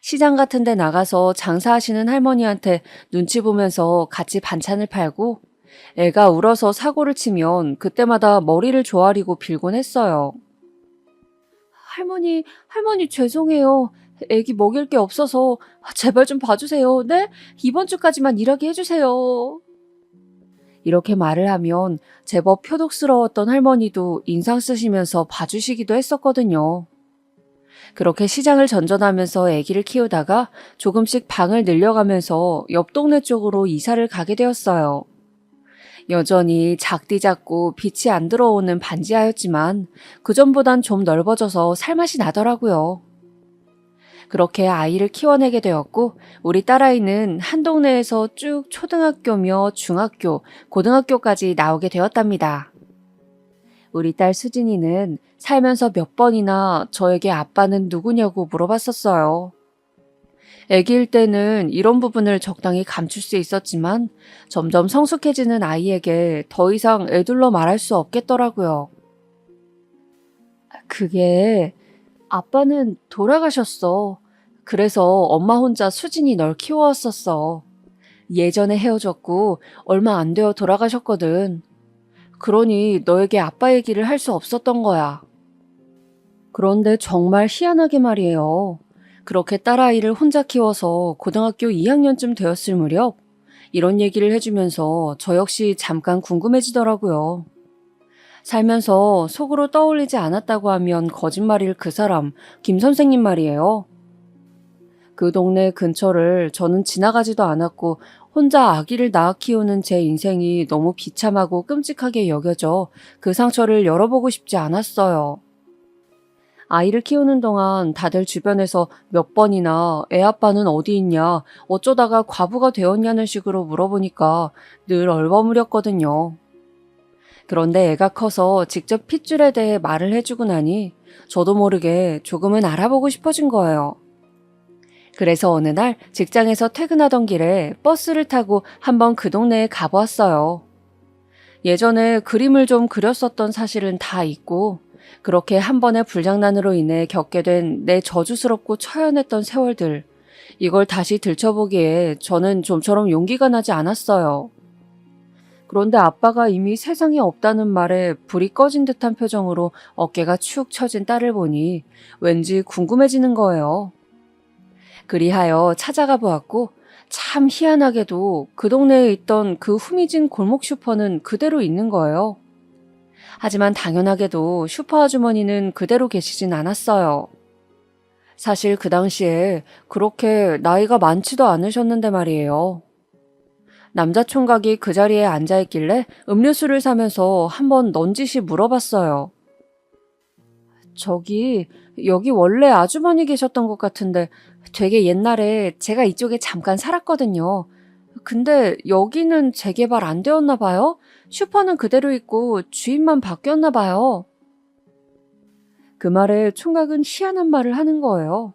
시장 같은 데 나가서 장사하시는 할머니한테 눈치 보면서 같이 반찬을 팔고 애가 울어서 사고를 치면 그때마다 머리를 조아리고 빌곤 했어요. 할머니 죄송해요. 애기 먹일 게 없어서 제발 좀 봐주세요. 네? 이번 주까지만 일하게 해주세요. 이렇게 말을 하면 제법 표독스러웠던 할머니도 인상 쓰시면서 봐주시기도 했었거든요. 그렇게 시장을 전전하면서 아기를 키우다가 조금씩 방을 늘려가면서 옆 동네 쪽으로 이사를 가게 되었어요. 여전히 작디 작고 빛이 안 들어오는 반지하였지만 그전보단 좀 넓어져서 살맛이 나더라고요. 그렇게 아이를 키워내게 되었고 우리 딸아이는 한 동네에서 쭉 초등학교며 중학교, 고등학교까지 나오게 되었답니다. 우리 딸 수진이는 살면서 몇 번이나 저에게 아빠는 누구냐고 물어봤었어요. 아기일 때는 이런 부분을 적당히 감출 수 있었지만 점점 성숙해지는 아이에게 더 이상 애둘러 말할 수 없겠더라고요. 그게 아빠는 돌아가셨어. 그래서 엄마 혼자 수진이 널 키워왔었어. 예전에 헤어졌고 얼마 안 되어 돌아가셨거든. 그러니 너에게 아빠 얘기를 할 수 없었던 거야. 그런데 정말 희한하게 말이에요. 그렇게 딸아이를 혼자 키워서 고등학교 2학년쯤 되었을 무렵 이런 얘기를 해주면서 저 역시 잠깐 궁금해지더라고요. 살면서 속으로 떠올리지 않았다고 하면 거짓말일 그 사람, 김 선생님 말이에요. 그 동네 근처를 저는 지나가지도 않았고 혼자 아기를 낳아 키우는 제 인생이 너무 비참하고 끔찍하게 여겨져 그 상처를 열어보고 싶지 않았어요. 아이를 키우는 동안 다들 주변에서 몇 번이나 애 아빠는 어디 있냐, 어쩌다가 과부가 되었냐는 식으로 물어보니까 늘 얼버무렸거든요. 그런데 애가 커서 직접 핏줄에 대해 말을 해주고 나니 저도 모르게 조금은 알아보고 싶어진 거예요. 그래서 어느 날 직장에서 퇴근하던 길에 버스를 타고 한번 그 동네에 가보았어요. 예전에 그림을 좀 그렸었던 사실은 다 잊고 그렇게 한 번의 불장난으로 인해 겪게 된 내 저주스럽고 처연했던 세월들, 이걸 다시 들춰보기에 저는 좀처럼 용기가 나지 않았어요. 그런데 아빠가 이미 세상에 없다는 말에 불이 꺼진 듯한 표정으로 어깨가 축 처진 딸을 보니 왠지 궁금해지는 거예요. 그리하여 찾아가 보았고 참 희한하게도 그 동네에 있던 그 후미진 골목 슈퍼는 그대로 있는 거예요. 하지만 당연하게도 슈퍼 아주머니는 그대로 계시진 않았어요. 사실 그 당시에 그렇게 나이가 많지도 않으셨는데 말이에요. 남자 총각이 그 자리에 앉아있길래 음료수를 사면서 한번 넌지시 물어봤어요. 저기, 여기 원래 아주머니 계셨던 것 같은데 되게 옛날에 제가 이쪽에 잠깐 살았거든요. 근데 여기는 재개발 안 되었나 봐요? 슈퍼는 그대로 있고 주인만 바뀌었나 봐요. 그 말에 총각은 희한한 말을 하는 거예요.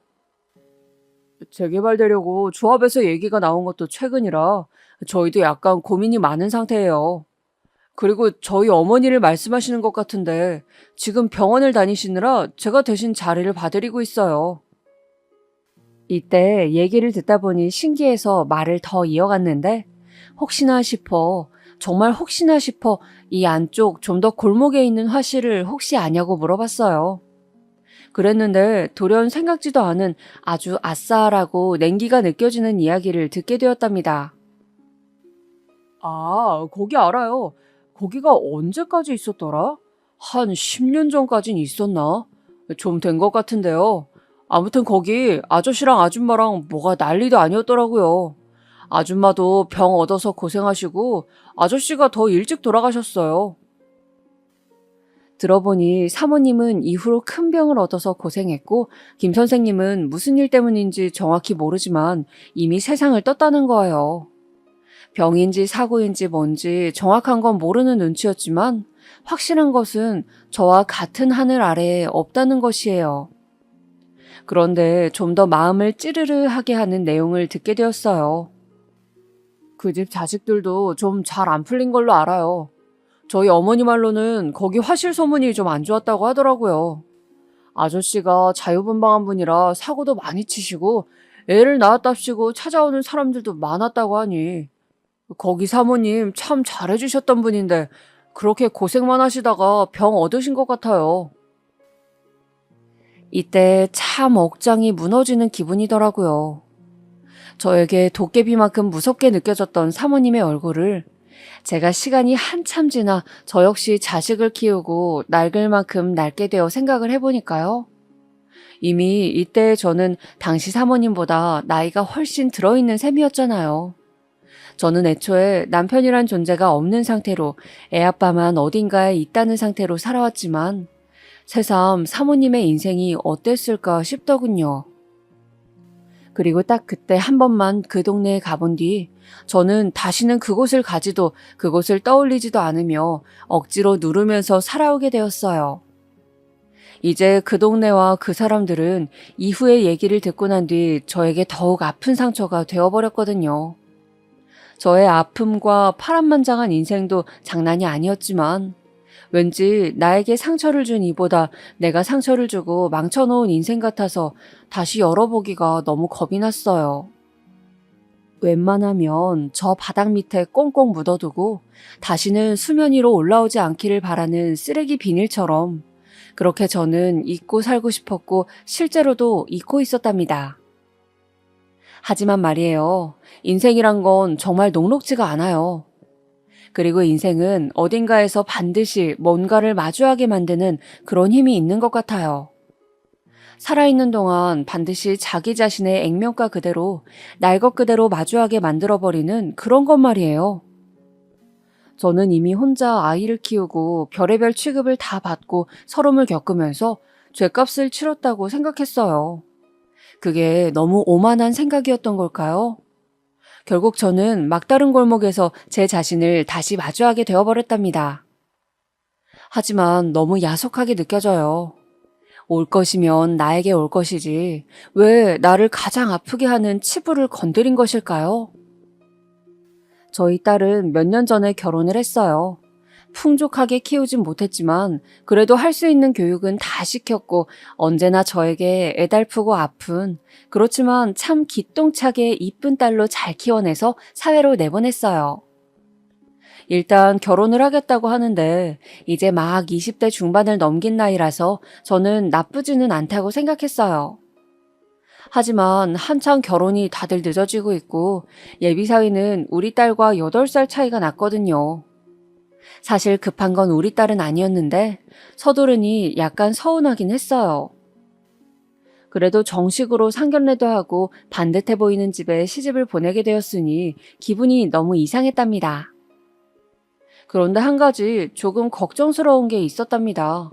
재개발되려고 조합에서 얘기가 나온 것도 최근이라 저희도 약간 고민이 많은 상태예요. 그리고 저희 어머니를 말씀하시는 것 같은데 지금 병원을 다니시느라 제가 대신 자리를 봐드리고 있어요. 이때 얘기를 듣다 보니 신기해서 말을 더 이어갔는데 혹시나 싶어, 정말 혹시나 싶어 이 안쪽 좀 더 골목에 있는 화실을 혹시 아냐고 물어봤어요. 그랬는데 돌연 생각지도 않은 아주 아싸하고 냉기가 느껴지는 이야기를 듣게 되었답니다. 아, 거기 알아요. 거기가 언제까지 있었더라? 한 10년 전까진 있었나? 좀 된 것 같은데요. 아무튼 거기 아저씨랑 아줌마랑 뭐가 난리도 아니었더라고요. 아줌마도 병 얻어서 고생하시고 아저씨가 더 일찍 돌아가셨어요. 들어보니 사모님은 이후로 큰 병을 얻어서 고생했고 김 선생님은 무슨 일 때문인지 정확히 모르지만 이미 세상을 떴다는 거예요. 병인지 사고인지 뭔지 정확한 건 모르는 눈치였지만 확실한 것은 저와 같은 하늘 아래에 없다는 것이에요. 그런데 좀 더 마음을 찌르르하게 하는 내용을 듣게 되었어요. 그 집 자식들도 좀 잘 안 풀린 걸로 알아요. 저희 어머니 말로는 거기 화실 소문이 좀 안 좋았다고 하더라고요. 아저씨가 자유분방한 분이라 사고도 많이 치시고 애를 낳았답시고 찾아오는 사람들도 많았다고 하니 거기 사모님 참 잘해주셨던 분인데 그렇게 고생만 하시다가 병 얻으신 것 같아요. 이때 참 억장이 무너지는 기분이더라고요. 저에게 도깨비만큼 무섭게 느껴졌던 사모님의 얼굴을 제가 시간이 한참 지나 저 역시 자식을 키우고 낡을 만큼 낡게 되어 생각을 해보니까요. 이미 이때 저는 당시 사모님보다 나이가 훨씬 들어있는 셈이었잖아요. 저는 애초에 남편이란 존재가 없는 상태로 애아빠만 어딘가에 있다는 상태로 살아왔지만 새삼 사모님의 인생이 어땠을까 싶더군요. 그리고 딱 그때 한 번만 그 동네에 가본 뒤 저는 다시는 그곳을 가지도 그곳을 떠올리지도 않으며 억지로 누르면서 살아오게 되었어요. 이제 그 동네와 그 사람들은 이후의 얘기를 듣고 난 뒤 저에게 더욱 아픈 상처가 되어버렸거든요. 저의 아픔과 파란만장한 인생도 장난이 아니었지만 왠지 나에게 상처를 준 이보다 내가 상처를 주고 망쳐놓은 인생 같아서 다시 열어보기가 너무 겁이 났어요. 웬만하면 저 바닥 밑에 꽁꽁 묻어두고 다시는 수면 위로 올라오지 않기를 바라는 쓰레기 비닐처럼 그렇게 저는 잊고 살고 싶었고 실제로도 잊고 있었답니다. 하지만 말이에요. 인생이란 건 정말 녹록지가 않아요. 그리고 인생은 어딘가에서 반드시 뭔가를 마주하게 만드는 그런 힘이 있는 것 같아요. 살아있는 동안 반드시 자기 자신의 액면가 그대로 날 것 그대로 마주하게 만들어버리는 그런 것 말이에요. 저는 이미 혼자 아이를 키우고 별의별 취급을 다 받고 서름을 겪으면서 죗값을 치렀다고 생각했어요. 그게 너무 오만한 생각이었던 걸까요? 결국 저는 막다른 골목에서 제 자신을 다시 마주하게 되어버렸답니다. 하지만 너무 야속하게 느껴져요. 올 것이면 나에게 올 것이지 왜 나를 가장 아프게 하는 치부를 건드린 것일까요? 저희 딸은 몇 년 전에 결혼을 했어요. 풍족하게 키우진 못했지만 그래도 할 수 있는 교육은 다 시켰고 언제나 저에게 애달프고 아픈 그렇지만 참 기똥차게 이쁜 딸로 잘 키워내서 사회로 내보냈어요. 일단 결혼을 하겠다고 하는데 이제 막 20대 중반을 넘긴 나이라서 저는 나쁘지는 않다고 생각했어요. 하지만 한창 결혼이 다들 늦어지고 있고 예비 사위는 우리 딸과 8살 차이가 났거든요. 사실 급한 건 우리 딸은 아니었는데 서두르니 약간 서운하긴 했어요. 그래도 정식으로 상견례도 하고 반듯해 보이는 집에 시집을 보내게 되었으니 기분이 너무 이상했답니다. 그런데 한 가지 조금 걱정스러운 게 있었답니다.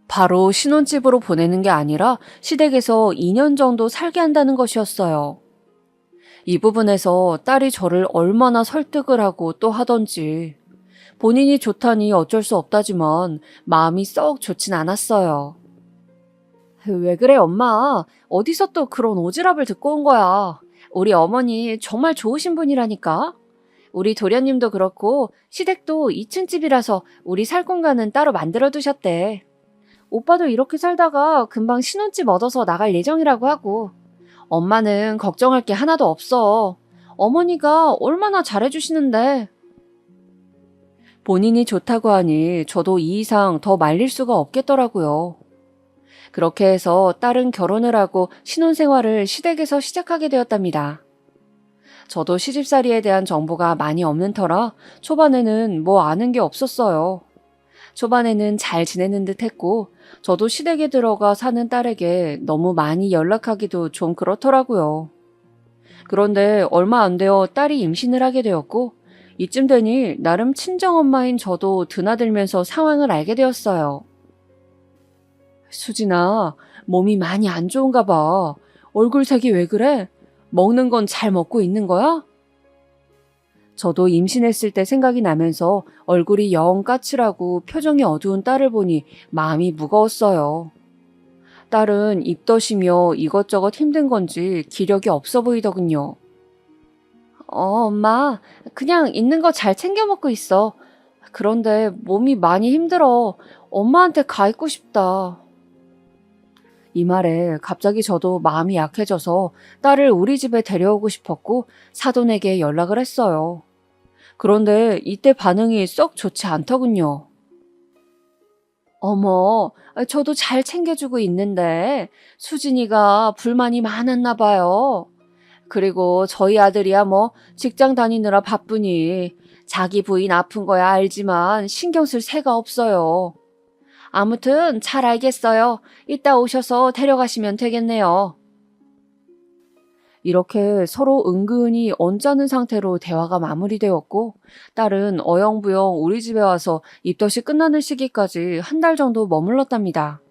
바로 신혼집으로 보내는 게 아니라 시댁에서 2년 정도 살게 한다는 것이었어요. 이 부분에서 딸이 저를 얼마나 설득을 하고 또 하던지 본인이 좋다니 어쩔 수 없다지만 마음이 썩 좋진 않았어요. 왜 그래 엄마? 어디서 또 그런 오지랖을 듣고 온 거야? 우리 어머니 정말 좋으신 분이라니까? 우리 도련님도 그렇고 시댁도 2층 집이라서 우리 살 공간은 따로 만들어 두셨대. 오빠도 이렇게 살다가 금방 신혼집 얻어서 나갈 예정이라고 하고 엄마는 걱정할 게 하나도 없어. 어머니가 얼마나 잘해주시는데. 본인이 좋다고 하니 저도 이 이상 더 말릴 수가 없겠더라고요. 그렇게 해서 딸은 결혼을 하고 신혼생활을 시댁에서 시작하게 되었답니다. 저도 시집살이에 대한 정보가 많이 없는 터라 초반에는 뭐 아는 게 없었어요. 초반에는 잘 지내는 듯 했고 저도 시댁에 들어가 사는 딸에게 너무 많이 연락하기도 좀 그렇더라고요. 그런데 얼마 안 되어 딸이 임신을 하게 되었고 이쯤 되니 나름 친정엄마인 저도 드나들면서 상황을 알게 되었어요. 수진아, 몸이 많이 안 좋은가 봐. 얼굴색이 왜 그래? 먹는 건 잘 먹고 있는 거야? 저도 임신했을 때 생각이 나면서 얼굴이 영 까칠하고 표정이 어두운 딸을 보니 마음이 무거웠어요. 딸은 입덧이며 이것저것 힘든 건지 기력이 없어 보이더군요. 엄마, 그냥 있는 거 잘 챙겨 먹고 있어. 그런데 몸이 많이 힘들어. 엄마한테 가 있고 싶다. 이 말에 갑자기 저도 마음이 약해져서 딸을 우리 집에 데려오고 싶었고 사돈에게 연락을 했어요. 그런데 이때 반응이 썩 좋지 않더군요. 어머, 저도 잘 챙겨주고 있는데 수진이가 불만이 많았나 봐요. 그리고 저희 아들이야 뭐 직장 다니느라 바쁘니 자기 부인 아픈 거야 알지만 신경 쓸 새가 없어요. 아무튼 잘 알겠어요. 이따 오셔서 데려가시면 되겠네요. 이렇게 서로 은근히 언짢은 상태로 대화가 마무리되었고 딸은 어영부영 우리 집에 와서 입덧이 끝나는 시기까지 한 달 정도 머물렀답니다.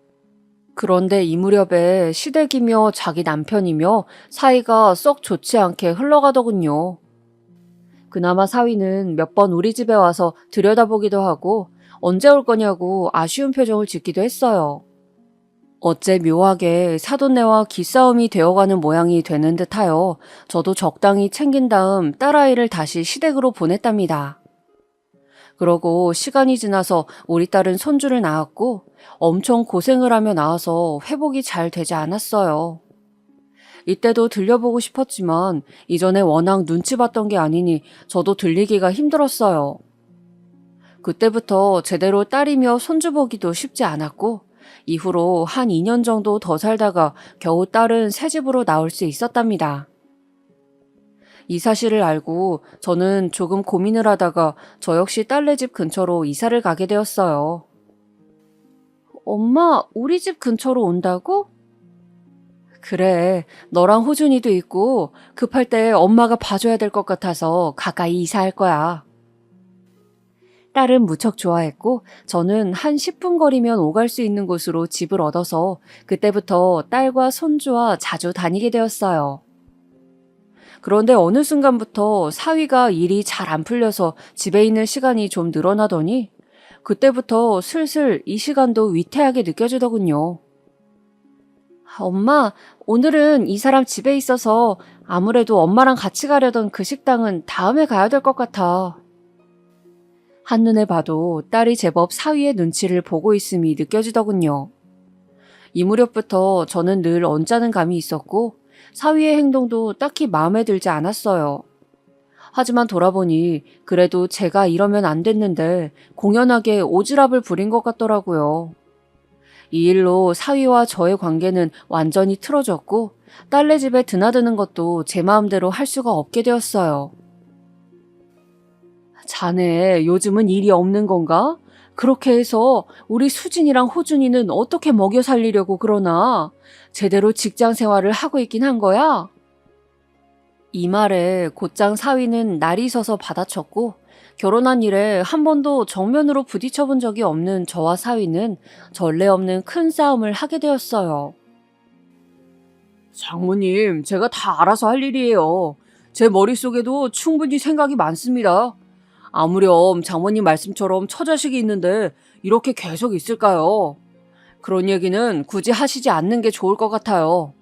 그런데 이 무렵에 시댁이며 자기 남편이며 사이가 썩 좋지 않게 흘러가더군요. 그나마 사위는 몇 번 우리 집에 와서 들여다보기도 하고 언제 올 거냐고 아쉬운 표정을 짓기도 했어요. 어째 묘하게 사돈네와 기싸움이 되어가는 모양이 되는 듯하여 저도 적당히 챙긴 다음 딸아이를 다시 시댁으로 보냈답니다. 그러고 시간이 지나서 우리 딸은 손주를 낳았고 엄청 고생을 하며 낳아서 회복이 잘 되지 않았어요. 이때도 들려보고 싶었지만 이전에 워낙 눈치 봤던 게 아니니 저도 들리기가 힘들었어요. 그때부터 제대로 딸이며 손주 보기도 쉽지 않았고 이후로 한 2년 정도 더 살다가 겨우 딸은 새 집으로 나올 수 있었답니다. 이 사실을 알고 저는 조금 고민을 하다가 저 역시 딸네 집 근처로 이사를 가게 되었어요. 엄마, 우리 집 근처로 온다고? 그래, 너랑 호준이도 있고 급할 때 엄마가 봐줘야 될 것 같아서 가까이 이사할 거야. 딸은 무척 좋아했고 저는 한 10분 거리면 오갈 수 있는 곳으로 집을 얻어서 그때부터 딸과 손주와 자주 다니게 되었어요. 그런데 어느 순간부터 사위가 일이 잘 안 풀려서 집에 있는 시간이 좀 늘어나더니 그때부터 슬슬 이 시간도 위태하게 느껴지더군요. 엄마, 오늘은 이 사람 집에 있어서 아무래도 엄마랑 같이 가려던 그 식당은 다음에 가야 될 것 같아. 한눈에 봐도 딸이 제법 사위의 눈치를 보고 있음이 느껴지더군요. 이 무렵부터 저는 늘 언짢은 감이 있었고 사위의 행동도 딱히 마음에 들지 않았어요. 하지만 돌아보니 그래도 제가 이러면 안 됐는데 공연하게 오지랖을 부린 것 같더라고요. 이 일로 사위와 저의 관계는 완전히 틀어졌고 딸네 집에 드나드는 것도 제 마음대로 할 수가 없게 되었어요. 자네 요즘은 일이 없는 건가? 그렇게 해서 우리 수진이랑 호준이는 어떻게 먹여 살리려고 그러나? 제대로 직장 생활을 하고 있긴 한 거야? 이 말에 곧장 사위는 날이 서서 받아쳤고 결혼한 이래 한 번도 정면으로 부딪혀 본 적이 없는 저와 사위는 전례 없는 큰 싸움을 하게 되었어요. 장모님, 제가 다 알아서 할 일이에요. 제 머릿속에도 충분히 생각이 많습니다. 아무렴 장모님 말씀처럼 처자식이 있는데 이렇게 계속 있을까요? 그런 얘기는 굳이 하시지 않는 게 좋을 것 같아요.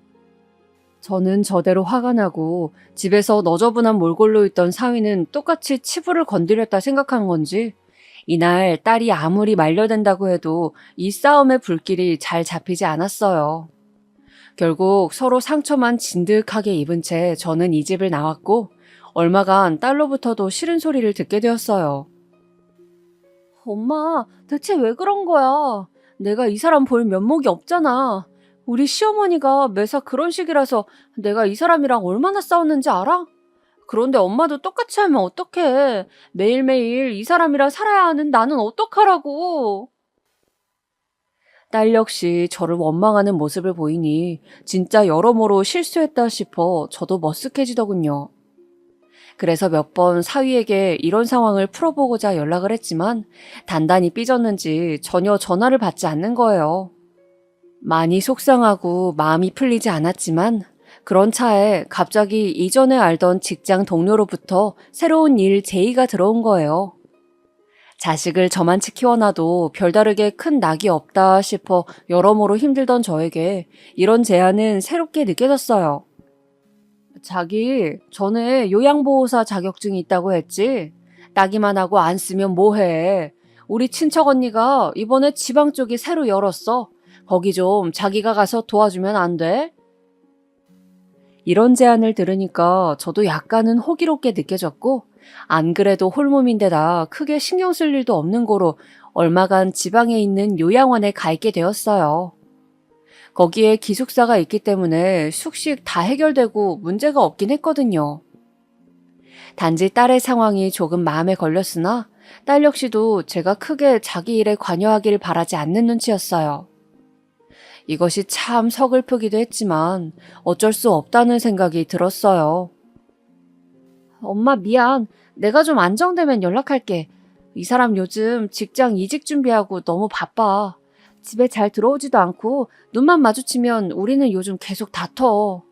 저는 저대로 화가 나고 집에서 너저분한 몰골로 있던 사위는 똑같이 치부를 건드렸다 생각한 건지 이날 딸이 아무리 말려댄다고 해도 이 싸움의 불길이 잘 잡히지 않았어요. 결국 서로 상처만 진득하게 입은 채 저는 이 집을 나왔고 얼마간 딸로부터도 싫은 소리를 듣게 되었어요. 엄마, 대체 왜 그런 거야? 내가 이 사람 볼 면목이 없잖아. 우리 시어머니가 매사 그런 식이라서 내가 이 사람이랑 얼마나 싸웠는지 알아? 그런데 엄마도 똑같이 하면 어떡해. 매일매일 이 사람이랑 살아야 하는 나는 어떡하라고. 딸 역시 저를 원망하는 모습을 보이니 진짜 여러모로 실수했다 싶어 저도 머쓱해지더군요. 그래서 몇 번 사위에게 이런 상황을 풀어보고자 연락을 했지만 단단히 삐졌는지 전혀 전화를 받지 않는 거예요. 많이 속상하고 마음이 풀리지 않았지만 그런 차에 갑자기 이전에 알던 직장 동료로부터 새로운 일 제의가 들어온 거예요. 자식을 저만치 키워놔도 별다르게 큰 낙이 없다 싶어 여러모로 힘들던 저에게 이런 제안은 새롭게 느껴졌어요. 자기, 전에 요양보호사 자격증이 있다고 했지? 따기만 하고 안 쓰면 뭐해? 우리 친척 언니가 이번에 지방 쪽이 새로 열었어. 거기 좀 자기가 가서 도와주면 안 돼? 이런 제안을 들으니까 저도 약간은 호기롭게 느껴졌고 안 그래도 홀몸인데다 크게 신경 쓸 일도 없는 거로 얼마간 지방에 있는 요양원에 가 있게 되었어요. 거기에 기숙사가 있기 때문에 숙식 다 해결되고 문제가 없긴 했거든요. 단지 딸의 상황이 조금 마음에 걸렸으나 딸 역시도 제가 크게 자기 일에 관여하길 바라지 않는 눈치였어요. 이것이 참 서글프기도 했지만 어쩔 수 없다는 생각이 들었어요. 엄마 미안. 내가 좀 안정되면 연락할게. 이 사람 요즘 직장 이직 준비하고 너무 바빠. 집에 잘 들어오지도 않고 눈만 마주치면 우리는 요즘 계속 다퉈.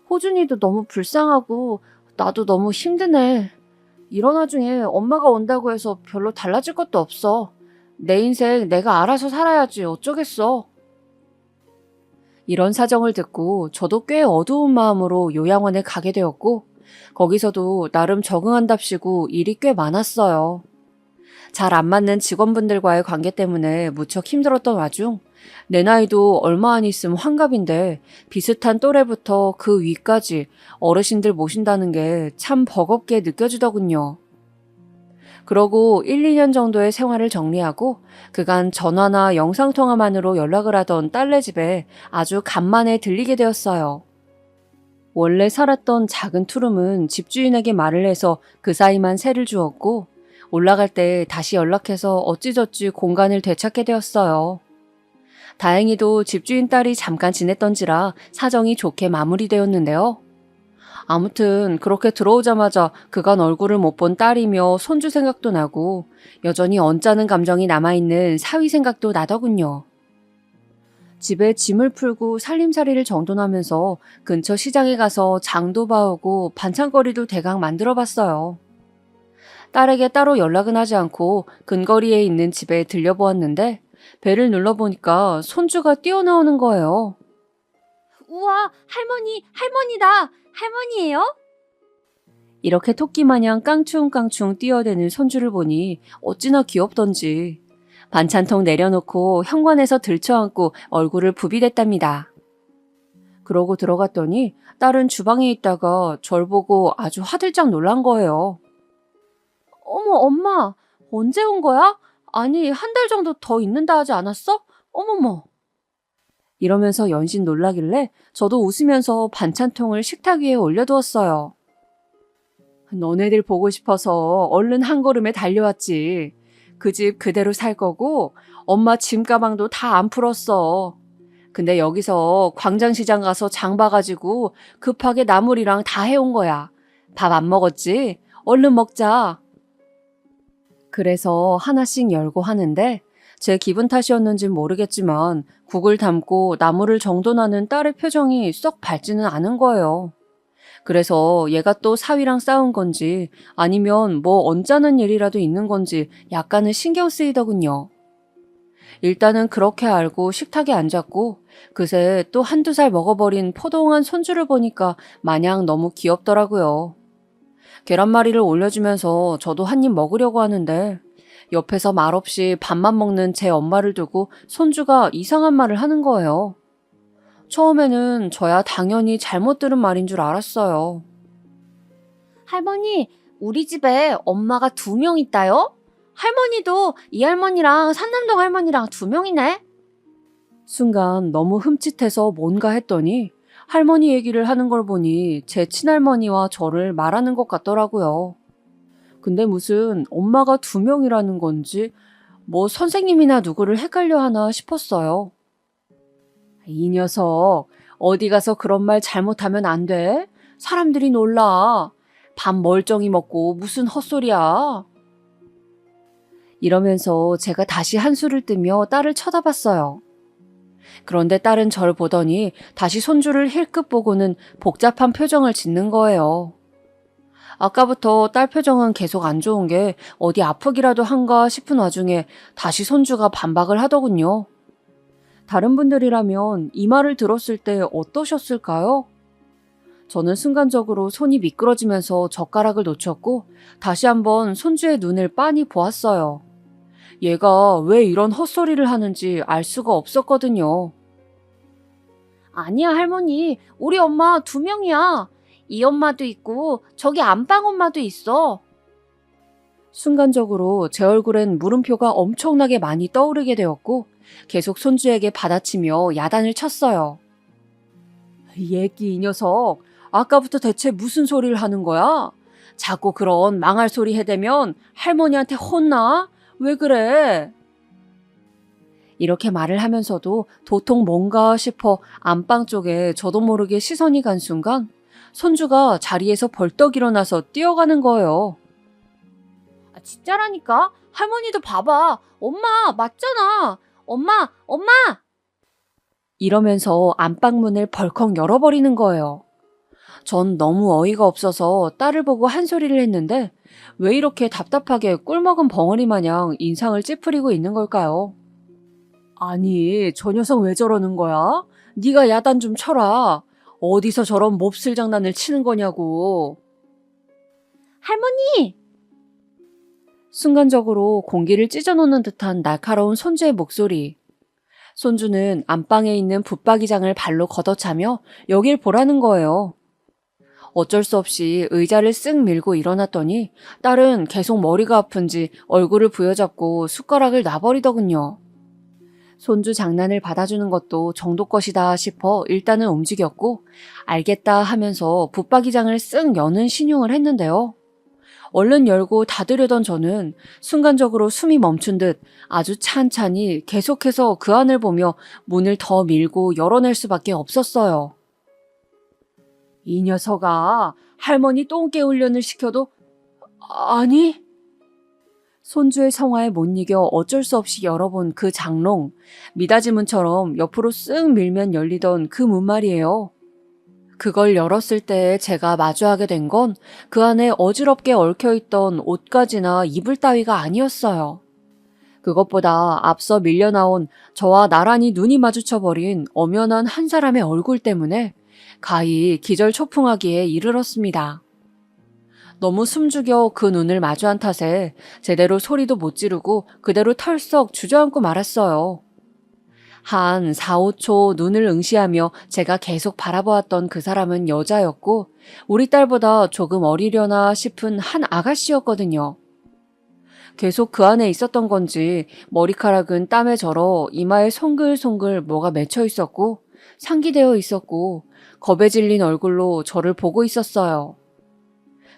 호준이도 너무 불쌍하고 나도 너무 힘드네. 이런 와중에 엄마가 온다고 해서 별로 달라질 것도 없어. 내 인생 내가 알아서 살아야지 어쩌겠어. 이런 사정을 듣고 저도 꽤 어두운 마음으로 요양원에 가게 되었고 거기서도 나름 적응한답시고 일이 꽤 많았어요. 잘 안 맞는 직원분들과의 관계 때문에 무척 힘들었던 와중 내 나이도 얼마 안 있음 환갑인데 비슷한 또래부터 그 위까지 어르신들 모신다는 게 참 버겁게 느껴지더군요. 그러고 1, 2년 정도의 생활을 정리하고 그간 전화나 영상통화만으로 연락을 하던 딸네 집에 아주 간만에 들리게 되었어요. 원래 살았던 작은 투룸은 집주인에게 말을 해서 그 사이만 세를 주었고 올라갈 때 다시 연락해서 어찌저찌 공간을 되찾게 되었어요. 다행히도 집주인 딸이 잠깐 지냈던지라 사정이 좋게 마무리되었는데요. 아무튼 그렇게 들어오자마자 그간 얼굴을 못 본 딸이며 손주 생각도 나고 여전히 언짢은 감정이 남아있는 사위 생각도 나더군요. 집에 짐을 풀고 살림살이를 정돈하면서 근처 시장에 가서 장도 봐오고 반찬거리도 대강 만들어 봤어요. 딸에게 따로 연락은 하지 않고 근거리에 있는 집에 들려보았는데 배를 눌러보니까 손주가 뛰어나오는 거예요. 우와, 할머니다. 할머니예요? 이렇게 토끼마냥 깡충깡충 뛰어대는 손주를 보니 어찌나 귀엽던지 반찬통 내려놓고 현관에서 들쳐앉고 얼굴을 부비댔답니다. 그러고 들어갔더니 딸은 주방에 있다가 절 보고 아주 화들짝 놀란 거예요. 어머, 엄마, 언제 온 거야? 아니, 한 달 정도 더 있는다 하지 않았어? 어머머. 이러면서 연신 놀라길래 저도 웃으면서 반찬통을 식탁 위에 올려두었어요. 너네들 보고 싶어서 얼른 한 걸음에 달려왔지. 그 집 그대로 살 거고 엄마 짐 가방도 다 안 풀었어. 근데 여기서 광장시장 가서 장 봐가지고 급하게 나물이랑 다 해온 거야. 밥 안 먹었지? 얼른 먹자. 그래서 하나씩 열고 하는데 제 기분 탓이었는진 모르겠지만 국을 담고 나물을 정돈하는 딸의 표정이 썩 밝지는 않은 거예요. 그래서 얘가 또 사위랑 싸운 건지 아니면 뭐 언짢은 일이라도 있는 건지 약간은 신경 쓰이더군요. 일단은 그렇게 알고 식탁에 앉았고 그새 또 한두 살 먹어버린 포동한 손주를 보니까 마냥 너무 귀엽더라고요. 계란말이를 올려주면서 저도 한 입 먹으려고 하는데 옆에서 말없이 밥만 먹는 제 엄마를 두고 손주가 이상한 말을 하는 거예요. 처음에는 저야 당연히 잘못 들은 말인 줄 알았어요. 할머니, 우리 집에 엄마가 2명 있다요? 할머니도 이 할머니랑 산남동 할머니랑 2명이네? 순간 너무 흠칫해서 뭔가 했더니 할머니 얘기를 하는 걸 보니 제 친할머니와 저를 말하는 것 같더라고요. 근데 무슨 엄마가 2명이라는 건지 뭐 선생님이나 누구를 헷갈려 하나 싶었어요. 이 녀석 어디 가서 그런 말 잘못하면 안 돼? 사람들이 놀라. 밥 멀쩡히 먹고 무슨 헛소리야. 이러면서 제가 다시 한수를 뜨며 딸을 쳐다봤어요. 그런데 딸은 절 보더니 다시 손주를 힐끗 보고는 복잡한 표정을 짓는 거예요. 아까부터 딸 표정은 계속 안 좋은 게 어디 아프기라도 한가 싶은 와중에 다시 손주가 반박을 하더군요. 다른 분들이라면 이 말을 들었을 때 어떠셨을까요? 저는 순간적으로 손이 미끄러지면서 젓가락을 놓쳤고 다시 한번 손주의 눈을 빤히 보았어요. 얘가 왜 이런 헛소리를 하는지 알 수가 없었거든요. 아니야, 할머니. 우리 엄마 2명이야. 이 엄마도 있고 저기 안방 엄마도 있어. 순간적으로 제 얼굴엔 물음표가 엄청나게 많이 떠오르게 되었고 계속 손주에게 받아치며 야단을 쳤어요. 얘기 이 녀석, 아까부터 대체 무슨 소리를 하는 거야? 자꾸 그런 망할 소리 해대면 할머니한테 혼나? 왜 그래? 이렇게 말을 하면서도 도통 뭔가 싶어 안방 쪽에 저도 모르게 시선이 간 순간 손주가 자리에서 벌떡 일어나서 뛰어가는 거예요. 아, 진짜라니까? 할머니도 봐봐. 엄마, 맞잖아. 엄마! 이러면서 안방문을 벌컥 열어버리는 거예요. 전 너무 어이가 없어서 딸을 보고 한 소리를 했는데 왜 이렇게 답답하게 꿀먹은 벙어리 마냥 인상을 찌푸리고 있는 걸까요? 아니, 저 녀석 왜 저러는 거야? 네가 야단 좀 쳐라. 어디서 저런 몹쓸 장난을 치는 거냐고. 할머니! 순간적으로 공기를 찢어놓는 듯한 날카로운 손주의 목소리. 손주는 안방에 있는 붙박이장을 발로 걷어차며 여길 보라는 거예요. 어쩔 수 없이 의자를 쓱 밀고 일어났더니 딸은 계속 머리가 아픈지 얼굴을 부여잡고 숟가락을 놔버리더군요. 손주 장난을 받아주는 것도 정도 것이다 싶어 일단은 움직였고 알겠다 하면서 붙박이장을 쓱 여는 신용을 했는데요. 얼른 열고 닫으려던 저는 순간적으로 숨이 멈춘 듯 아주 찬찬히 계속해서 그 안을 보며 문을 더 밀고 열어낼 수밖에 없었어요. 이 녀석아, 할머니 똥개 훈련을 시켜도 아니? 손주의 성화에 못 이겨 어쩔 수 없이 열어본 그 장롱, 미닫이 문처럼 옆으로 쓱 밀면 열리던 그 문 말이에요. 그걸 열었을 때 제가 마주하게 된 건 그 안에 어지럽게 얽혀있던 옷가지나 이불 따위가 아니었어요. 그것보다 앞서 밀려나온 저와 나란히 눈이 마주쳐버린 엄연한 한 사람의 얼굴 때문에 가히 기절초풍하기에 이르렀습니다. 너무 숨죽여 그 눈을 마주한 탓에 제대로 소리도 못 지르고 그대로 털썩 주저앉고 말았어요. 한 4, 5초 눈을 응시하며 제가 계속 바라보았던 그 사람은 여자였고 우리 딸보다 조금 어리려나 싶은 한 아가씨였거든요. 계속 그 안에 있었던 건지 머리카락은 땀에 절어 이마에 송글송글 뭐가 맺혀 있었고 상기되어 있었고 겁에 질린 얼굴로 저를 보고 있었어요.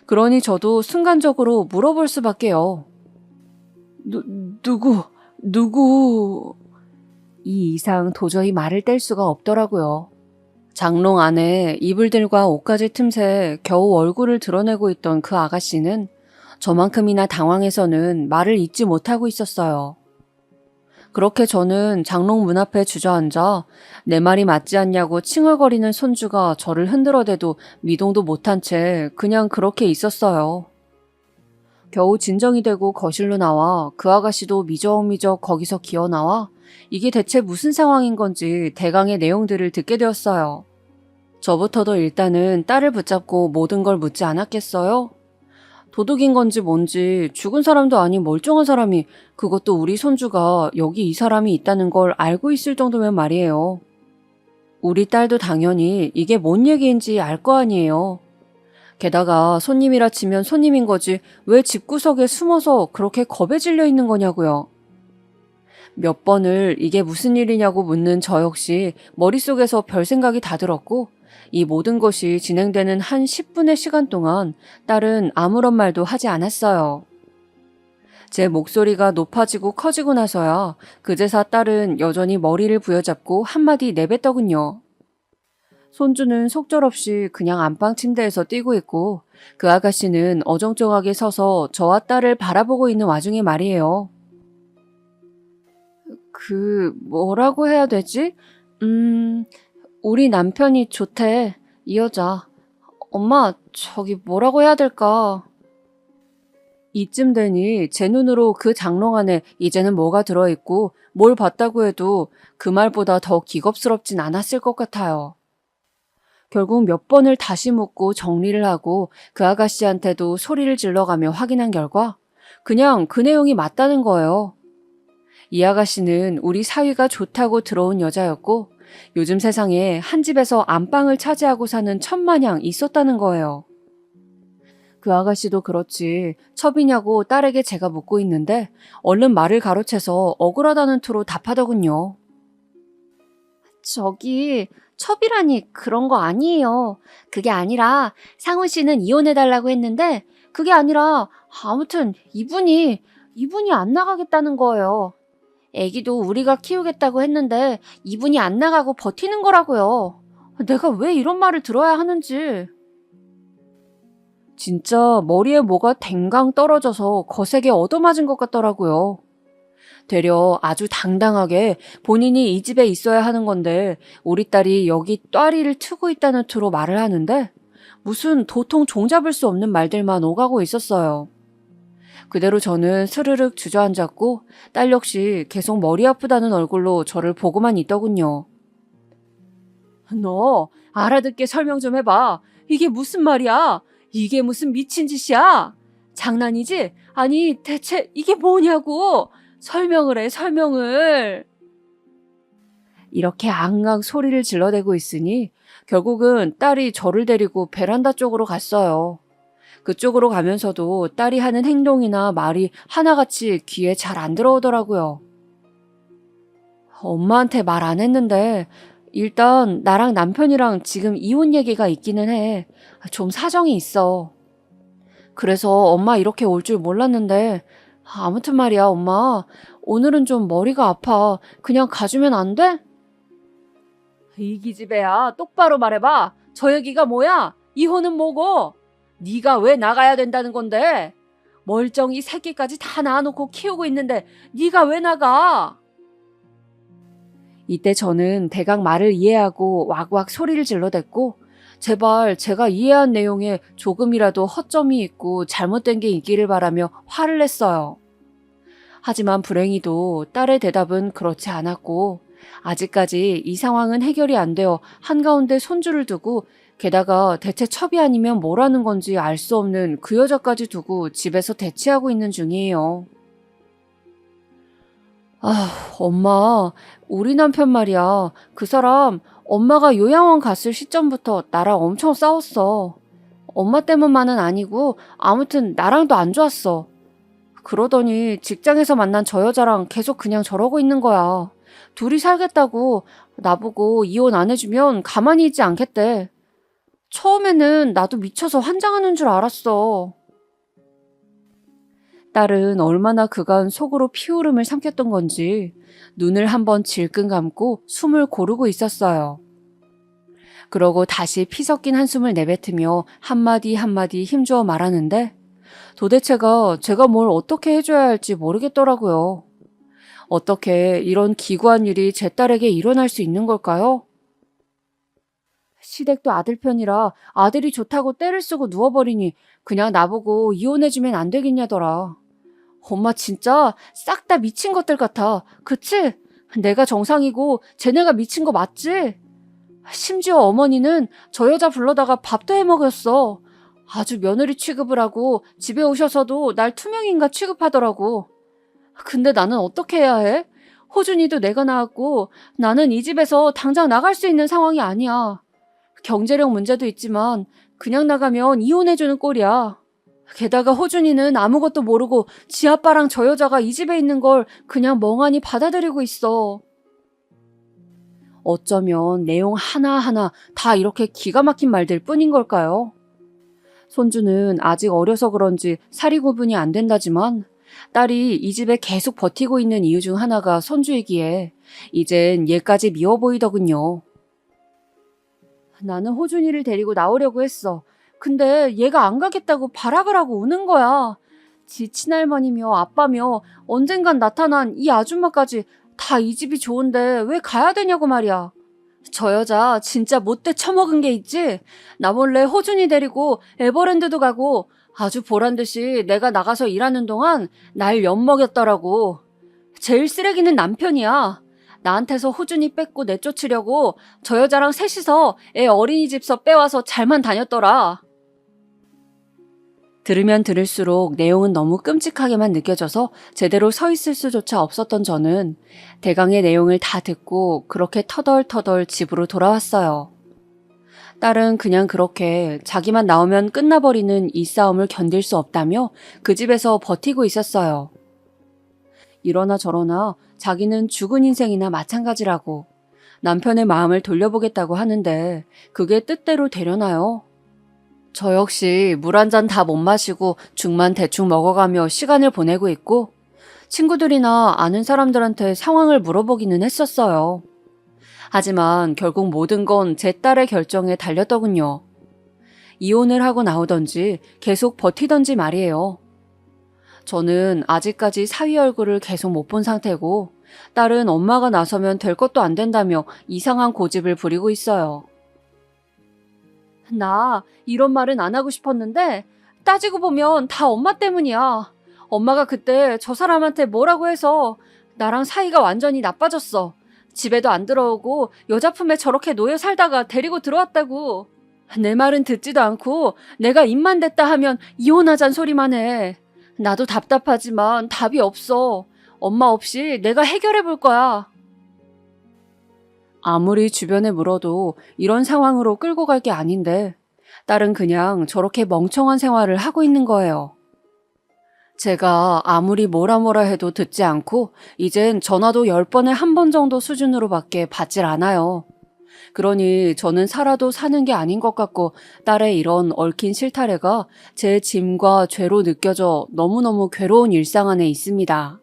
그러니 저도 순간적으로 물어볼 수밖에요. 누구... 이 이상 도저히 말을 뗄 수가 없더라고요. 장롱 안에 이불들과 옷가지 틈새 겨우 얼굴을 드러내고 있던 그 아가씨는 저만큼이나 당황해서는 말을 잇지 못하고 있었어요. 그렇게 저는 장롱 문 앞에 주저앉아 내 말이 맞지 않냐고 칭얼거리는 손주가 저를 흔들어대도 미동도 못한 채 그냥 그렇게 있었어요. 겨우 진정이 되고 거실로 나와 그 아가씨도 미적미적 거기서 기어나와 이게 대체 무슨 상황인 건지 대강의 내용들을 듣게 되었어요. 저부터도 일단은 딸을 붙잡고 모든 걸 묻지 않았겠어요? 도둑인 건지 뭔지 죽은 사람도 아닌 멀쩡한 사람이 그것도 우리 손주가 여기 이 사람이 있다는 걸 알고 있을 정도면 말이에요. 우리 딸도 당연히 이게 뭔 얘기인지 알 거 아니에요. 게다가 손님이라 치면 손님인 거지 왜 집구석에 숨어서 그렇게 겁에 질려 있는 거냐고요. 몇 번을 이게 무슨 일이냐고 묻는 저 역시 머릿속에서 별 생각이 다 들었고 이 모든 것이 진행되는 한 10분의 시간 동안 딸은 아무런 말도 하지 않았어요. 제 목소리가 높아지고 커지고 나서야 그제서 딸은 여전히 머리를 부여잡고 한마디 내뱉더군요. 손주는 속절없이 그냥 안방 침대에서 뛰고 있고 그 아가씨는 어정쩡하게 서서 저와 딸을 바라보고 있는 와중에 말이에요. 뭐라고 해야 되지? 우리 남편이 좋대, 이 여자. 엄마, 저기 뭐라고 해야 될까? 이쯤 되니 제 눈으로 그 장롱 안에 이제는 뭐가 들어있고 뭘 봤다고 해도 그 말보다 더 기겁스럽진 않았을 것 같아요. 결국 몇 번을 다시 묻고 정리를 하고 그 아가씨한테도 소리를 질러가며 확인한 결과 그냥 그 내용이 맞다는 거예요. 이 아가씨는 우리 사위가 좋다고 들어온 여자였고 요즘 세상에 한 집에서 안방을 차지하고 사는 천마냥 있었다는 거예요. 그 아가씨도 그렇지 첩이냐고 딸에게 제가 묻고 있는데 얼른 말을 가로채서 억울하다는 투로 답하더군요. 저기 첩이라니 그런 거 아니에요. 그게 아니라 상훈 씨는 이혼해달라고 했는데 그게 아니라 아무튼 이분이 안 나가겠다는 거예요. 애기도 우리가 키우겠다고 했는데 이분이 안 나가고 버티는 거라고요. 내가 왜 이런 말을 들어야 하는지. 진짜 머리에 뭐가 댕강 떨어져서 거세게 얻어맞은 것 같더라고요. 되려 아주 당당하게 본인이 이 집에 있어야 하는 건데 우리 딸이 여기 ጧ리를 트고 있다는 투로 말을 하는데 무슨 도통 종잡을 수 없는 말들만 오가고 있었어요. 그대로 저는 스르륵 주저앉았고 딸 역시 계속 머리 아프다는 얼굴로 저를 보고만 있더군요. 너 알아듣게 설명 좀 해봐. 이게 무슨 말이야? 이게 무슨 미친 짓이야? 장난이지? 아니 대체 이게 뭐냐고! 설명을 해, 설명을! 이렇게 앙앙 소리를 질러대고 있으니 결국은 딸이 저를 데리고 베란다 쪽으로 갔어요. 그쪽으로 가면서도 딸이 하는 행동이나 말이 하나같이 귀에 잘 안 들어오더라고요. 엄마한테 말 안 했는데 일단 나랑 남편이랑 지금 이혼 얘기가 있기는 해. 좀 사정이 있어. 그래서 엄마 이렇게 올 줄 몰랐는데 아무튼 말이야 엄마. 오늘은 좀 머리가 아파. 그냥 가주면 안 돼? 이 기집애야 똑바로 말해봐. 저 얘기가 뭐야? 이혼은 뭐고? 네가 왜 나가야 된다는 건데? 멀쩡히 새끼까지 다 낳아놓고 키우고 있는데 네가 왜 나가? 이때 저는 대강 말을 이해하고 왁왁 소리를 질러댔고 제발 제가 이해한 내용에 조금이라도 허점이 있고 잘못된 게 있기를 바라며 화를 냈어요. 하지만 불행히도 딸의 대답은 그렇지 않았고 아직까지 이 상황은 해결이 안 되어 한가운데 손주를 두고 게다가 대체 첩이 아니면 뭐라는 건지 알 수 없는 그 여자까지 두고 집에서 대치하고 있는 중이에요. 아, 엄마, 우리 남편 말이야. 그 사람 엄마가 요양원 갔을 시점부터 나랑 엄청 싸웠어. 엄마 때문만은 아니고 아무튼 나랑도 안 좋았어. 그러더니 직장에서 만난 저 여자랑 계속 그냥 저러고 있는 거야. 둘이 살겠다고 나보고 이혼 안 해주면 가만히 있지 않겠대. 처음에는 나도 미쳐서 환장하는 줄 알았어. 딸은 얼마나 그간 속으로 피울음을 삼켰던 건지 눈을 한번 질끈 감고 숨을 고르고 있었어요. 그러고 다시 피 섞인 한숨을 내뱉으며 한마디 한마디 힘주어 말하는데 도대체가 제가 뭘 어떻게 해줘야 할지 모르겠더라고요. 어떻게 이런 기구한 일이 제 딸에게 일어날 수 있는 걸까요? 시댁도 아들 편이라 아들이 좋다고 떼를 쓰고 누워버리니 그냥 나보고 이혼해주면 안 되겠냐더라. 엄마 진짜 싹 다 미친 것들 같아. 그치? 내가 정상이고 쟤네가 미친 거 맞지? 심지어 어머니는 저 여자 불러다가 밥도 해먹였어. 아주 며느리 취급을 하고 집에 오셔서도 날 투명인간 취급하더라고. 근데 나는 어떻게 해야 해? 호준이도 내가 낳았고 나는 이 집에서 당장 나갈 수 있는 상황이 아니야. 경제력 문제도 있지만 그냥 나가면 이혼해주는 꼴이야. 게다가 호준이는 아무것도 모르고 지 아빠랑 저 여자가 이 집에 있는 걸 그냥 멍하니 받아들이고 있어. 어쩌면 내용 하나하나 다 이렇게 기가 막힌 말들 뿐인 걸까요? 손주는 아직 어려서 그런지 사리 구분이 안 된다지만 딸이 이 집에 계속 버티고 있는 이유 중 하나가 손주이기에 이젠 얘까지 미워 보이더군요. 나는 호준이를 데리고 나오려고 했어. 근데 얘가 안 가겠다고 발악을 하고 우는 거야. 지 친할머니며 아빠며 언젠간 나타난 이 아줌마까지 다 이 집이 좋은데 왜 가야 되냐고 말이야. 저 여자 진짜 못돼 처먹은 게 있지? 나 몰래 호준이 데리고 에버랜드도 가고 아주 보란듯이 내가 나가서 일하는 동안 날 엿먹였더라고. 제일 쓰레기는 남편이야. 나한테서 호준이 뺏고 내쫓으려고 저 여자랑 셋이서 애 어린이집서 빼와서 잘만 다녔더라. 들으면 들을수록 내용은 너무 끔찍하게만 느껴져서 제대로 서 있을 수조차 없었던 저는 대강의 내용을 다 듣고 그렇게 터덜터덜 집으로 돌아왔어요. 딸은 그냥 그렇게 자기만 나오면 끝나버리는 이 싸움을 견딜 수 없다며 그 집에서 버티고 있었어요. 이러나 저러나 자기는 죽은 인생이나 마찬가지라고 남편의 마음을 돌려보겠다고 하는데 그게 뜻대로 되려나요? 저 역시 물 한 잔 다 못 마시고 죽만 대충 먹어가며 시간을 보내고 있고 친구들이나 아는 사람들한테 상황을 물어보기는 했었어요. 하지만 결국 모든 건 제 딸의 결정에 달렸더군요. 이혼을 하고 나오던지 계속 버티던지 말이에요. 저는 아직까지 사위 얼굴을 계속 못 본 상태고 딸은 엄마가 나서면 될 것도 안 된다며 이상한 고집을 부리고 있어요. 나 이런 말은 안 하고 싶었는데 따지고 보면 다 엄마 때문이야. 엄마가 그때 저 사람한테 뭐라고 해서 나랑 사이가 완전히 나빠졌어. 집에도 안 들어오고 여자 품에 저렇게 놓여 살다가 데리고 들어왔다고. 내 말은 듣지도 않고 내가 입만 댔다 하면 이혼하잔 소리만 해. 나도 답답하지만 답이 없어. 엄마 없이 내가 해결해 볼 거야. 아무리 주변에 물어도 이런 상황으로 끌고 갈 게 아닌데 딸은 그냥 저렇게 멍청한 생활을 하고 있는 거예요. 제가 아무리 뭐라 해도 듣지 않고 이젠 전화도 10번에 한 번 정도 수준으로밖에 받질 않아요. 그러니 저는 살아도 사는 게 아닌 것 같고 딸의 이런 얽힌 실타래가 제 짐과 죄로 느껴져 너무너무 괴로운 일상 안에 있습니다.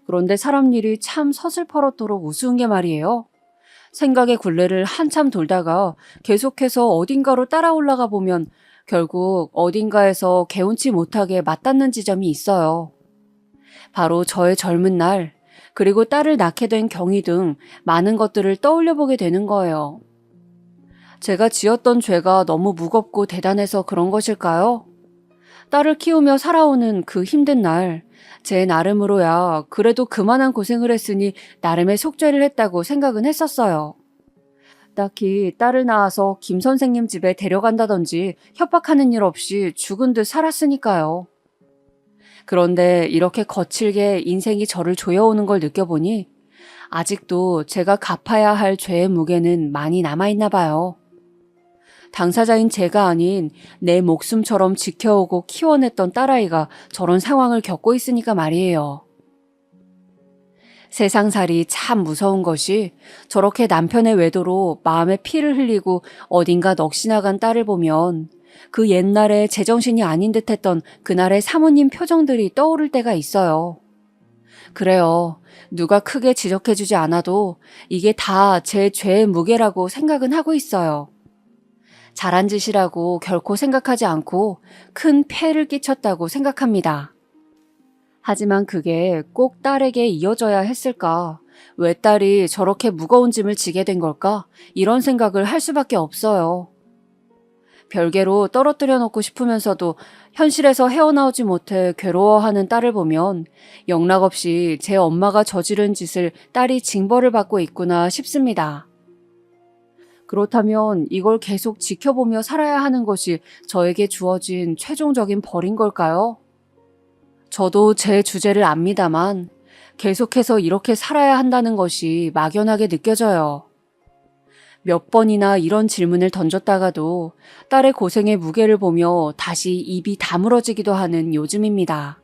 그런데 사람 일이 참 서슬퍼렇도록 우스운 게 말이에요. 생각의 굴레를 한참 돌다가 계속해서 어딘가로 따라 올라가 보면 결국 어딘가에서 개운치 못하게 맞닿는 지점이 있어요. 바로 저의 젊은 날, 그리고 딸을 낳게 된 경위 등 많은 것들을 떠올려 보게 되는 거예요. 제가 지었던 죄가 너무 무겁고 대단해서 그런 것일까요? 딸을 키우며 살아오는 그 힘든 날, 제 나름으로야 그래도 그만한 고생을 했으니 나름의 속죄를 했다고 생각은 했었어요. 딱히 딸을 낳아서 김 선생님 집에 데려간다든지 협박하는 일 없이 죽은 듯 살았으니까요. 그런데 이렇게 거칠게 인생이 저를 조여오는 걸 느껴보니 아직도 제가 갚아야 할 죄의 무게는 많이 남아있나 봐요. 당사자인 제가 아닌 내 목숨처럼 지켜오고 키워냈던 딸아이가 저런 상황을 겪고 있으니까 말이에요. 세상살이 참 무서운 것이 저렇게 남편의 외도로 마음에 피를 흘리고 어딘가 넋이 나간 딸을 보면 그 옛날에 제정신이 아닌 듯 했던 그날의 사모님 표정들이 떠오를 때가 있어요. 그래요. 누가 크게 지적해주지 않아도 이게 다 제 죄의 무게라고 생각은 하고 있어요. 잘한 짓이라고 결코 생각하지 않고 큰 폐를 끼쳤다고 생각합니다. 하지만 그게 꼭 딸에게 이어져야 했을까? 왜 딸이 저렇게 무거운 짐을 지게 된 걸까? 이런 생각을 할 수밖에 없어요. 별개로 떨어뜨려 놓고 싶으면서도 현실에서 헤어나오지 못해 괴로워하는 딸을 보면 영락없이 제 엄마가 저지른 짓을 딸이 징벌을 받고 있구나 싶습니다. 그렇다면 이걸 계속 지켜보며 살아야 하는 것이 저에게 주어진 최종적인 벌인 걸까요? 저도 제 주제를 압니다만 계속해서 이렇게 살아야 한다는 것이 막연하게 느껴져요. 몇 번이나 이런 질문을 던졌다가도 딸의 고생의 무게를 보며 다시 입이 다물어지기도 하는 요즘입니다.